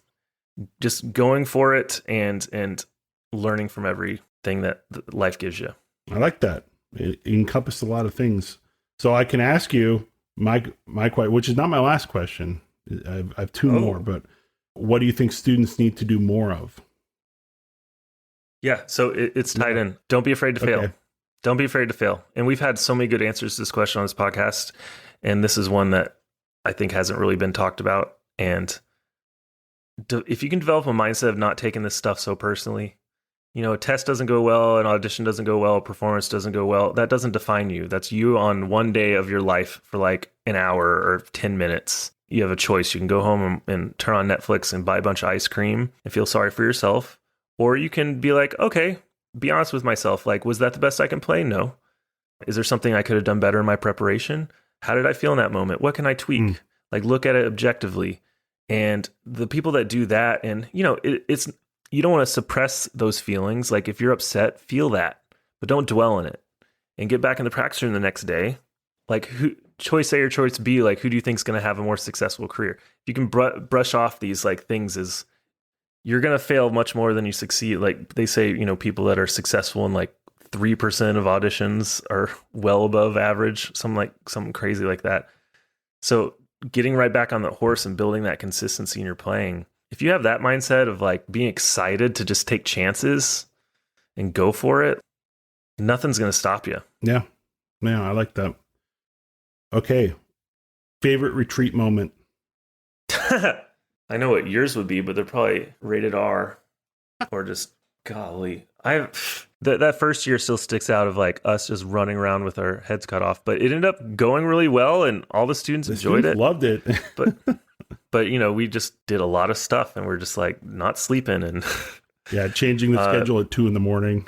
just going for it and learning from everything that life gives you. I like that. It encompassed a lot of things. So I can ask you my question, which is not my last question. I have two more, but what do you think students need to do more of? Yeah, so it's tied in. Don't be afraid to fail. Okay. Don't be afraid to fail. And we've had so many good answers to this question on this podcast. And this is one that I think hasn't really been talked about. And if you can develop a mindset of not taking this stuff so personally, a test doesn't go well, an audition doesn't go well, performance doesn't go well, that doesn't define you. That's you on one day of your life for like an hour or 10 minutes. You have a choice. You can go home and turn on Netflix and buy a bunch of ice cream and feel sorry for yourself. Or you can be like, okay, be honest with myself. Like, was that the best I can play? No. Is there something I could have done better in my preparation? How did I feel in that moment? What can I tweak? Like, look at it objectively. And the people that do that, and it's you don't want to suppress those feelings. Like, if you're upset, feel that, but don't dwell in it. And get back in the practice room the next day. Like, choice A or choice B, like, who do you think is going to have a more successful career? If you can brush off these like things, as you're going to fail much more than you succeed. Like they say, people that are successful in like 3% of auditions are well above average, something crazy like that. So getting right back on the horse and building that consistency in your playing. If you have that mindset of like being excited to just take chances and go for it, nothing's going to stop you. Yeah. I like that. Okay. Favorite retreat moment? I know what yours would be, but they're probably rated R or just golly. That first year still sticks out of like us just running around with our heads cut off, but it ended up going really well and all the students enjoyed it. Loved it. but we just did a lot of stuff and we're just like not sleeping and yeah, changing the schedule at 2 a.m.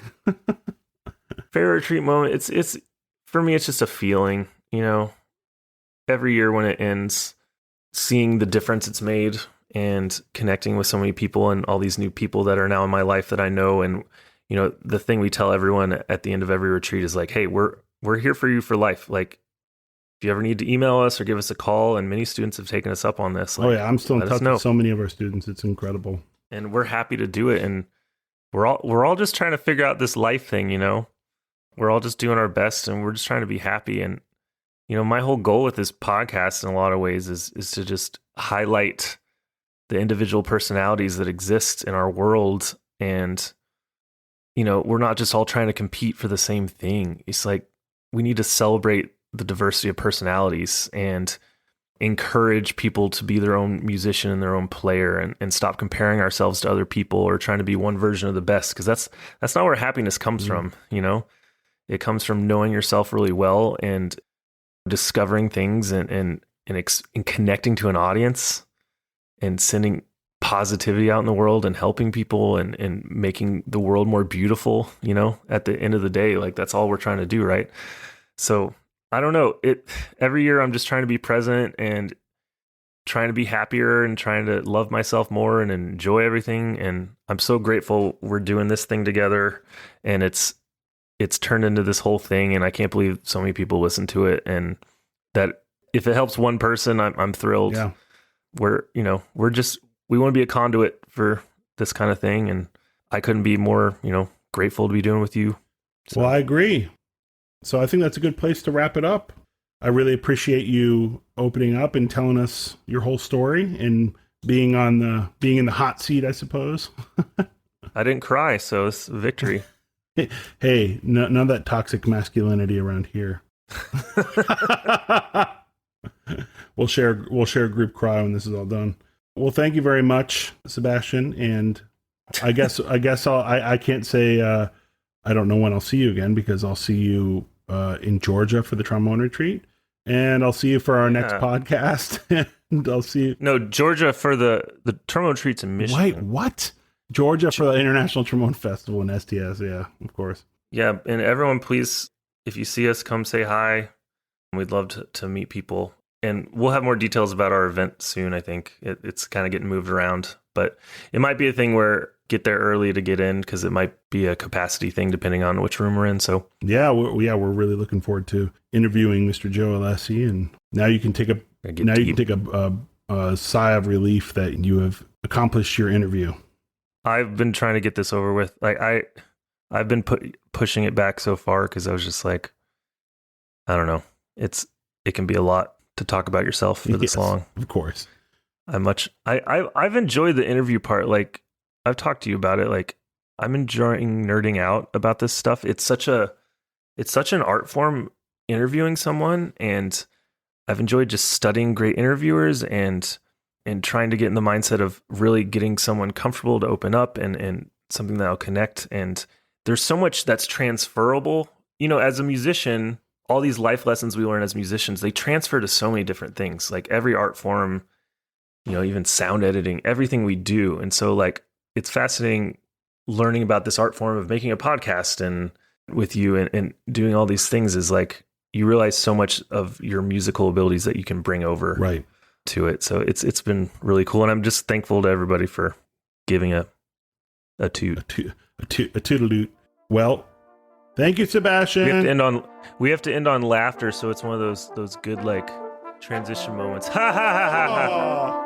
Favorite retreat moment. It's for me, it's just a feeling, every year when it ends, seeing the difference it's made and connecting with so many people and all these new people that are now in my life that I know. And, the thing we tell everyone at the end of every retreat is like, hey, we're here for you for life. Like, if you ever need to email us or give us a call, and many students have taken us up on this. Like, I'm still in touch with so many of our students. It's incredible. And we're happy to do it. And we're all just trying to figure out this life thing, we're all just doing our best and we're just trying to be happy. And, my whole goal with this podcast in a lot of ways is to just highlight the individual personalities that exist in our world. And, we're not just all trying to compete for the same thing. It's like, we need to celebrate the diversity of personalities and encourage people to be their own musician and their own player and stop comparing ourselves to other people or trying to be one version of the best. Cause that's not where happiness comes from. It comes from knowing yourself really well and discovering things and connecting to an audience and sending positivity out in the world and helping people and making the world more beautiful, at the end of the day. Like, that's all we're trying to do. Right. So I don't know. Every year I'm just trying to be present and trying to be happier and trying to love myself more and enjoy everything. And I'm so grateful we're doing this thing together, and it's turned into this whole thing. And I can't believe so many people listen to it, and that if it helps one person, I'm thrilled. Yeah. We want to be a conduit for this kind of thing. And I couldn't be more, grateful to be doing with you. So. Well, I agree. So I think that's a good place to wrap it up. I really appreciate you opening up and telling us your whole story and being in the hot seat, I suppose. I didn't cry, so it's a victory. Hey, none of that toxic masculinity around here. We'll share a group cry when this is all done. Well, thank you very much, Sebastian. And I guess I can't say I don't know when I'll see you again, because I'll see you in Georgia for the trombone retreat, and I'll see you for our next podcast. And I'll see you. No, Georgia for the trombone retreats in Michigan. Wait, what? Georgia for the International Trombone Festival in STS. Yeah, of course. Yeah, and everyone, please, if you see us, come say hi. We'd love to meet people. And we'll have more details about our event soon, I think. It's kind of getting moved around. But it might be a thing where get there early to get in, because it might be a capacity thing depending on which room we're in. So we're really looking forward to interviewing Mr. Joe Alessi. And now you can take a sigh of relief that you have accomplished your interview. I've been trying to get this over with. Like I've been pushing it back so far, because I was just like, I don't know. It can be a lot to talk about yourself for this long. Of course. I've enjoyed the interview part. Like, I've talked to you about it. Like, I'm enjoying nerding out about this stuff. It's such an art form, interviewing someone, and I've enjoyed just studying great interviewers and trying to get in the mindset of really getting someone comfortable to open up and something that'll connect. And there's so much that's transferable. You know, as a musician, all these life lessons we learn as musicians, they transfer to so many different things, like every art form, you know, even sound editing, everything we do. And so, like, it's fascinating learning about this art form of making a podcast and with you and doing all these things is like, you realize so much of your musical abilities that you can bring over Right. to it. So it's been really cool. And I'm just thankful to everybody for giving a toot. A toodaloo. Well, thank you, Sebastian. We have to end on laughter. So it's one of those good, like, transition moments. Ha ha ha ha ha.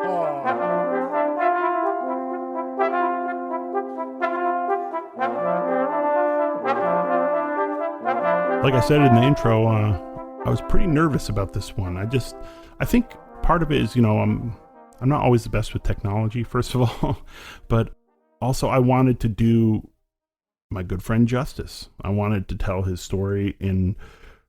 Like I said in the intro, I was pretty nervous about this one. I think part of it is, you know, I'm not always the best with technology, first of all, but also I wanted to do my good friend justice. I wanted to tell his story in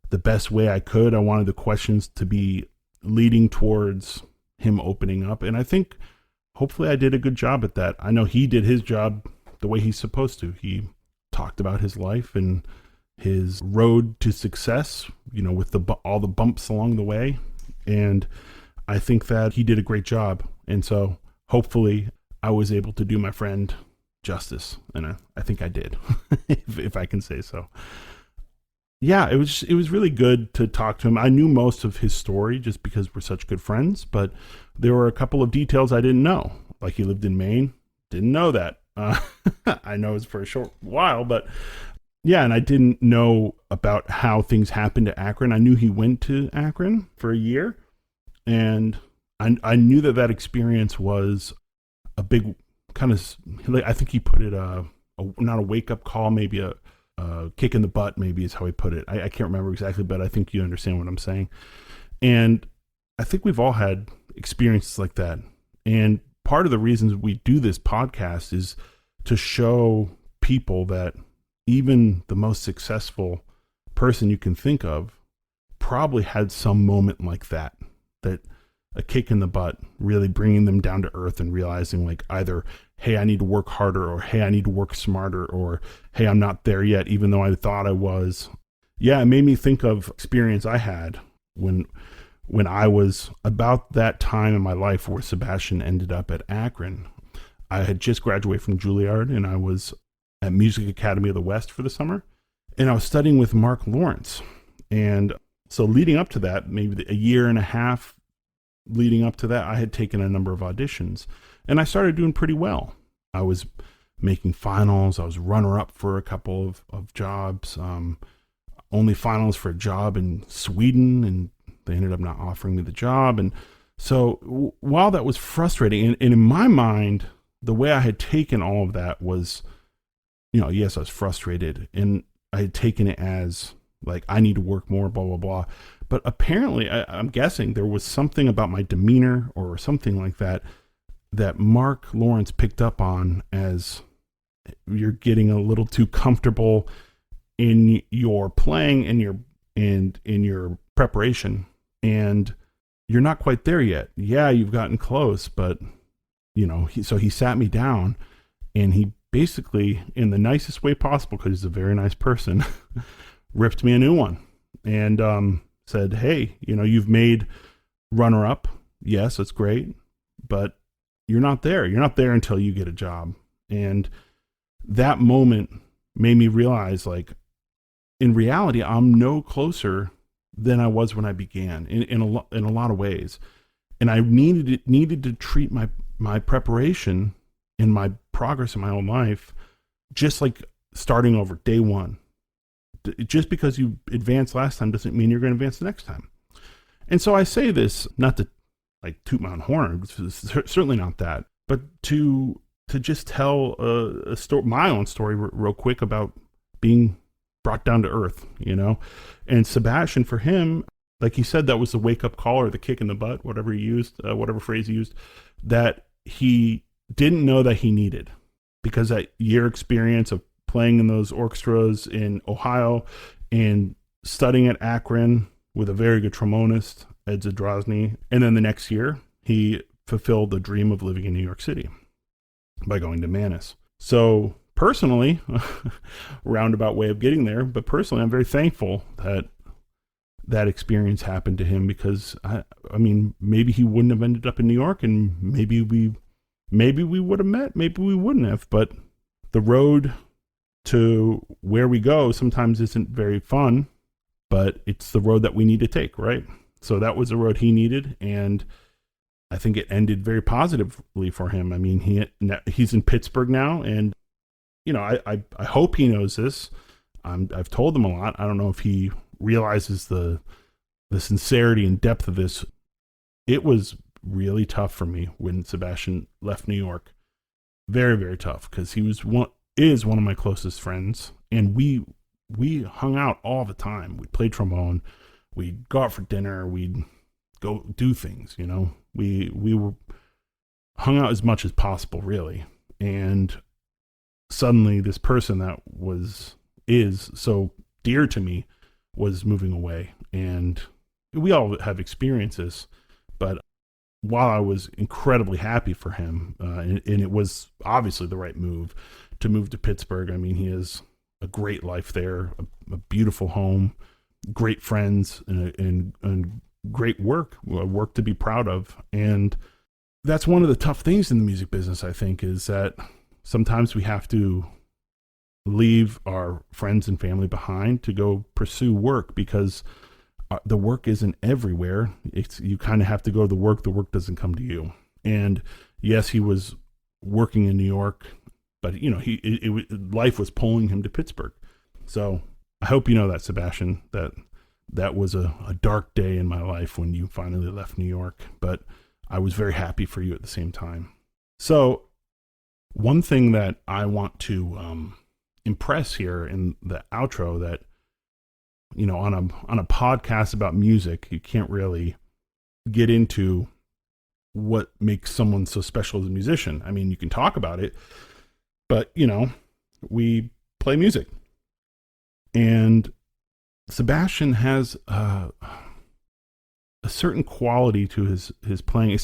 the best way I could. I wanted the questions to be leading towards him opening up. And I think hopefully I did a good job at that. I know he did his job the way he's supposed to. He talked about his life and his road to success, you know, with all the bumps along the way. And I think that he did a great job. And so hopefully I was able to do my friend justice. And I think I did, if I can say so. Yeah, it was really good to talk to him. I knew most of his story just because we're such good friends, but there were a couple of details I didn't know. Like, he lived in Maine. Didn't know that. I know it's for a short while, but yeah, and I didn't know about how things happened to Akron. I knew he went to Akron for a year, and I knew that experience was a big kind of, I think he put it not a wake-up call, maybe a kick in the butt, maybe is how he put it. I can't remember exactly, but I think you understand what I'm saying. And I think we've all had experiences like that. And part of the reasons we do this podcast is to show people that even the most successful person you can think of probably had some moment like that a kick in the butt, really bringing them down to earth and realizing, like, either, hey, I need to work harder, or hey, I need to work smarter, or hey, I'm not there yet, even though I thought I was. Yeah, it made me think of experience I had when I was about that time in my life where Sebastian ended up at Akron. I had just graduated from Juilliard, and I was at Music Academy of the West for the summer, and I was studying with Mark Lawrence. And so leading up to that, maybe a year and a half leading up to that, I had taken a number of auditions, and I started doing pretty well. I was making finals. I was runner-up for a couple of jobs, only finals for a job in Sweden, and they ended up not offering me the job. And so while that was frustrating, and in my mind, the way I had taken all of that was, you know, yes, I was frustrated, and I had taken it as, like, I need to work more, blah, blah, blah. But apparently, I'm guessing there was something about my demeanor or something like that Mark Lawrence picked up on as, you're getting a little too comfortable in your playing and in your preparation, and you're not quite there yet. Yeah, you've gotten close, but, you know, so he sat me down, and he basically, in the nicest way possible, because he's a very nice person, ripped me a new one, and said, hey, you know, you've made runner-up. Yes, that's great, but you're not there. You're not there until you get a job. And that moment made me realize, like, in reality, I'm no closer than I was when I began in a lot of ways. And I needed to treat my preparation and my progress in my own life just like starting over day one. Just because you advanced last time doesn't mean you're going to advance the next time. And so I say this not to, like, toot my own horn, certainly not that, but to just tell a story, my own story, real quick, about being brought down to earth, you know. And Sebastian, for him, like he said, that was the wake up call or the kick in the butt, whatever he used, whatever phrase he used, that he didn't know that he needed, because that year experience of playing in those orchestras in Ohio and studying at Akron with a very good trombonist, Ed Zadrozny. And then the next year, he fulfilled the dream of living in New York City by going to Mannes. So personally, roundabout way of getting there, but personally, I'm very thankful that that experience happened to him, because I mean, maybe he wouldn't have ended up in New York, and maybe we would have met, maybe we wouldn't have, but the road to where we go sometimes isn't very fun, but it's the road that we need to take, right? So that was the road he needed, and I think it ended very positively for him. I mean, he's in Pittsburgh now, and you know, I hope he knows this. I've told him a lot. I don't know if he realizes the sincerity and depth of this. It was really tough for me when Sebastian left New York. Very, very tough, because he is one of my closest friends, and we hung out all the time. We'd play trombone, we'd go out for dinner, we'd go do things, you know. We were hung out as much as possible, really. And suddenly this person that is so dear to me was moving away. And we all have experiences, but while I was incredibly happy for him, and it was obviously the right move to move to Pittsburgh. I mean, he has a great life there, a beautiful home, great friends, and great work to be proud of. And that's one of the tough things in the music business, I think, is that sometimes we have to leave our friends and family behind to go pursue work, because the work isn't everywhere. You kind of have to go to the work doesn't come to you. And yes, he was working in New York, but you know, life was pulling him to Pittsburgh. So I hope you know that, Sebastian, that was a dark day in my life when you finally left New York, but I was very happy for you at the same time. So one thing that I want to impress here in the outro, that, you know, on a podcast about music, you can't really get into what makes someone so special as a musician. I mean, you can talk about it, but you know, we play music, and Sebastian has a certain quality to his playing,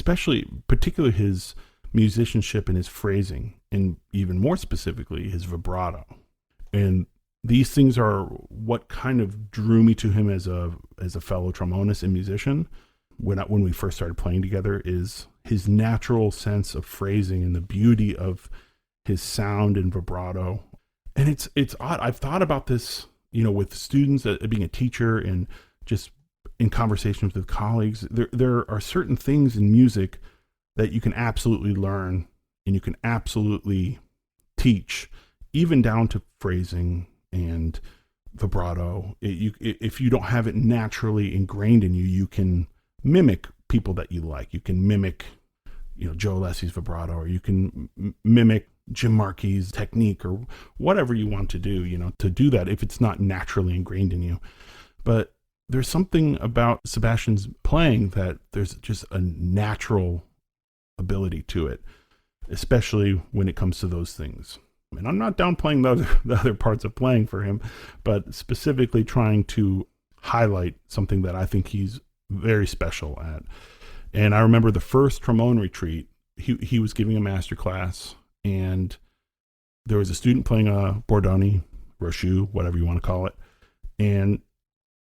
particularly his musicianship and his phrasing, and even more specifically his vibrato. And these things are what kind of drew me to him as a fellow trombonist and musician when we first started playing together, is his natural sense of phrasing and the beauty of his sound and vibrato. And it's odd. I've thought about this, you know, with students, being a teacher, and just in conversations with colleagues. There are certain things in music that you can absolutely learn and you can absolutely teach, even down to phrasing and vibrato. If you don't have it naturally ingrained in you, you can mimic people that you like. You can mimic, you know, Joe Alessi's vibrato, or you can mimic Jim Markey's technique, or whatever you want to do, you know, to do that if it's not naturally ingrained in you. But there's something about Sebastian's playing that there's just a natural ability to it, especially when it comes to those things. And I'm not downplaying the other parts of playing for him, but specifically trying to highlight something that I think he's very special at. And I remember the first trombone retreat, he was giving a master class, and there was a student playing a Bordoni, Rochu, whatever you want to call it. And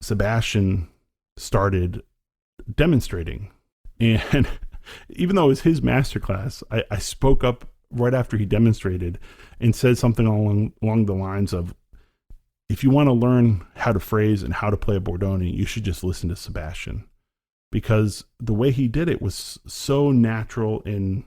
Sebastian started demonstrating. And even though it was his master class, I spoke up right after he demonstrated and said something along the lines of, if you want to learn how to phrase and how to play a Bordoni, you should just listen to Sebastian, because the way he did it was so natural, and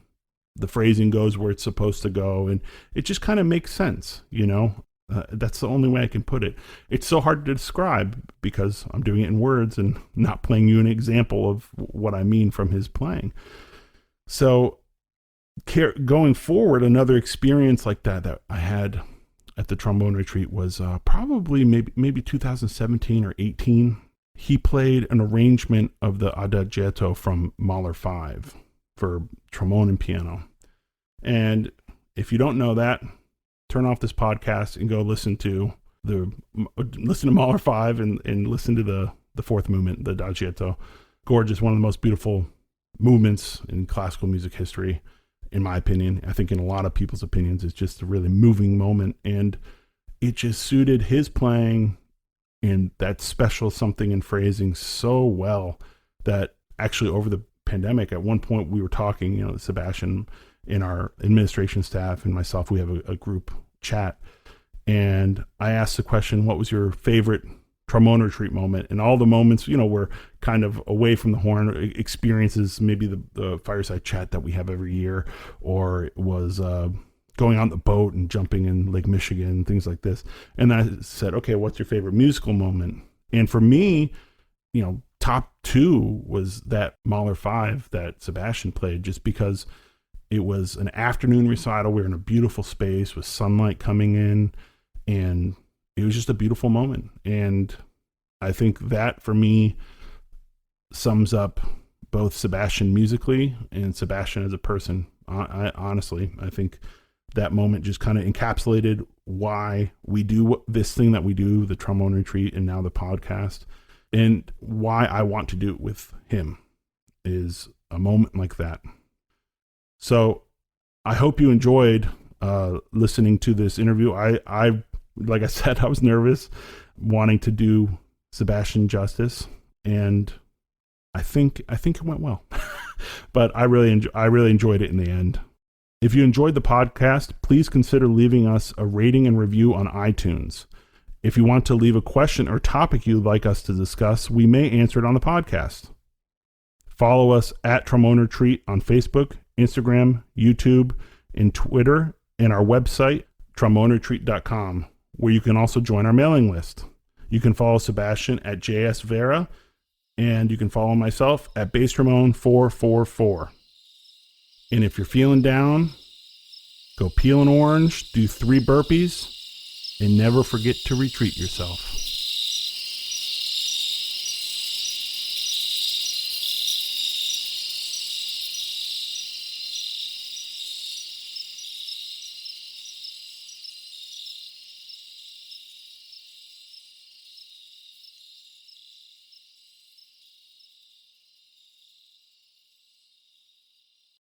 the phrasing goes where it's supposed to go, and it just kind of makes sense, you know. That's the only way I can put it. It's so hard to describe because I'm doing it in words and not playing you an example of what I mean from his playing. So going forward, another experience like that I had at the trombone retreat was probably maybe 2017 or 18. he played an arrangement of the Adagietto from Mahler 5 for trombone and piano. And if you don't know that, turn off this podcast and go listen to Mahler 5 and listen to the fourth movement, the Adagietto. Gorgeous, one of the most beautiful movements in classical music history, in my opinion. I think in a lot of people's opinions, it's just a really moving moment, and it just suited his playing and that special something in phrasing so well that actually over the pandemic, at one point we were talking, Sebastian and our administration staff and myself, we have a group chat, and I asked the question, what was your favorite trombone retreat moment? And all the moments, were kind of away from the horn experiences, maybe the fireside chat that we have every year, or it was going on the boat and jumping in Lake Michigan, things like this. And then I said, okay, what's your favorite musical moment? And for me, top 2 was that Mahler 5 that Sebastian played, just because it was an afternoon recital. We were in a beautiful space with sunlight coming in, and it was just a beautiful moment. And I think that for me sums up both Sebastian musically and Sebastian as a person. Honestly, I think that moment just kind of encapsulated why we do this thing that we do, the trombone retreat, and now the podcast, and why I want to do it with him is a moment like that. So I hope you enjoyed listening to this interview. I like I said, I was nervous, wanting to do Sebastian justice, and I think it went well. But I really enjoyed it in the end. If you enjoyed the podcast, please consider leaving us a rating and review on iTunes. If you want to leave a question or topic you'd like us to discuss, we may answer it on the podcast. Follow us at Trombone Retreat on Facebook, Instagram, YouTube, and Twitter, and our website, tromboneretreat.com, where you can also join our mailing list. You can follow Sebastian at JS Vera, and you can follow myself at BassTrombone444. And if you're feeling down, go peel an orange, do 3 burpees, and never forget to retreat yourself.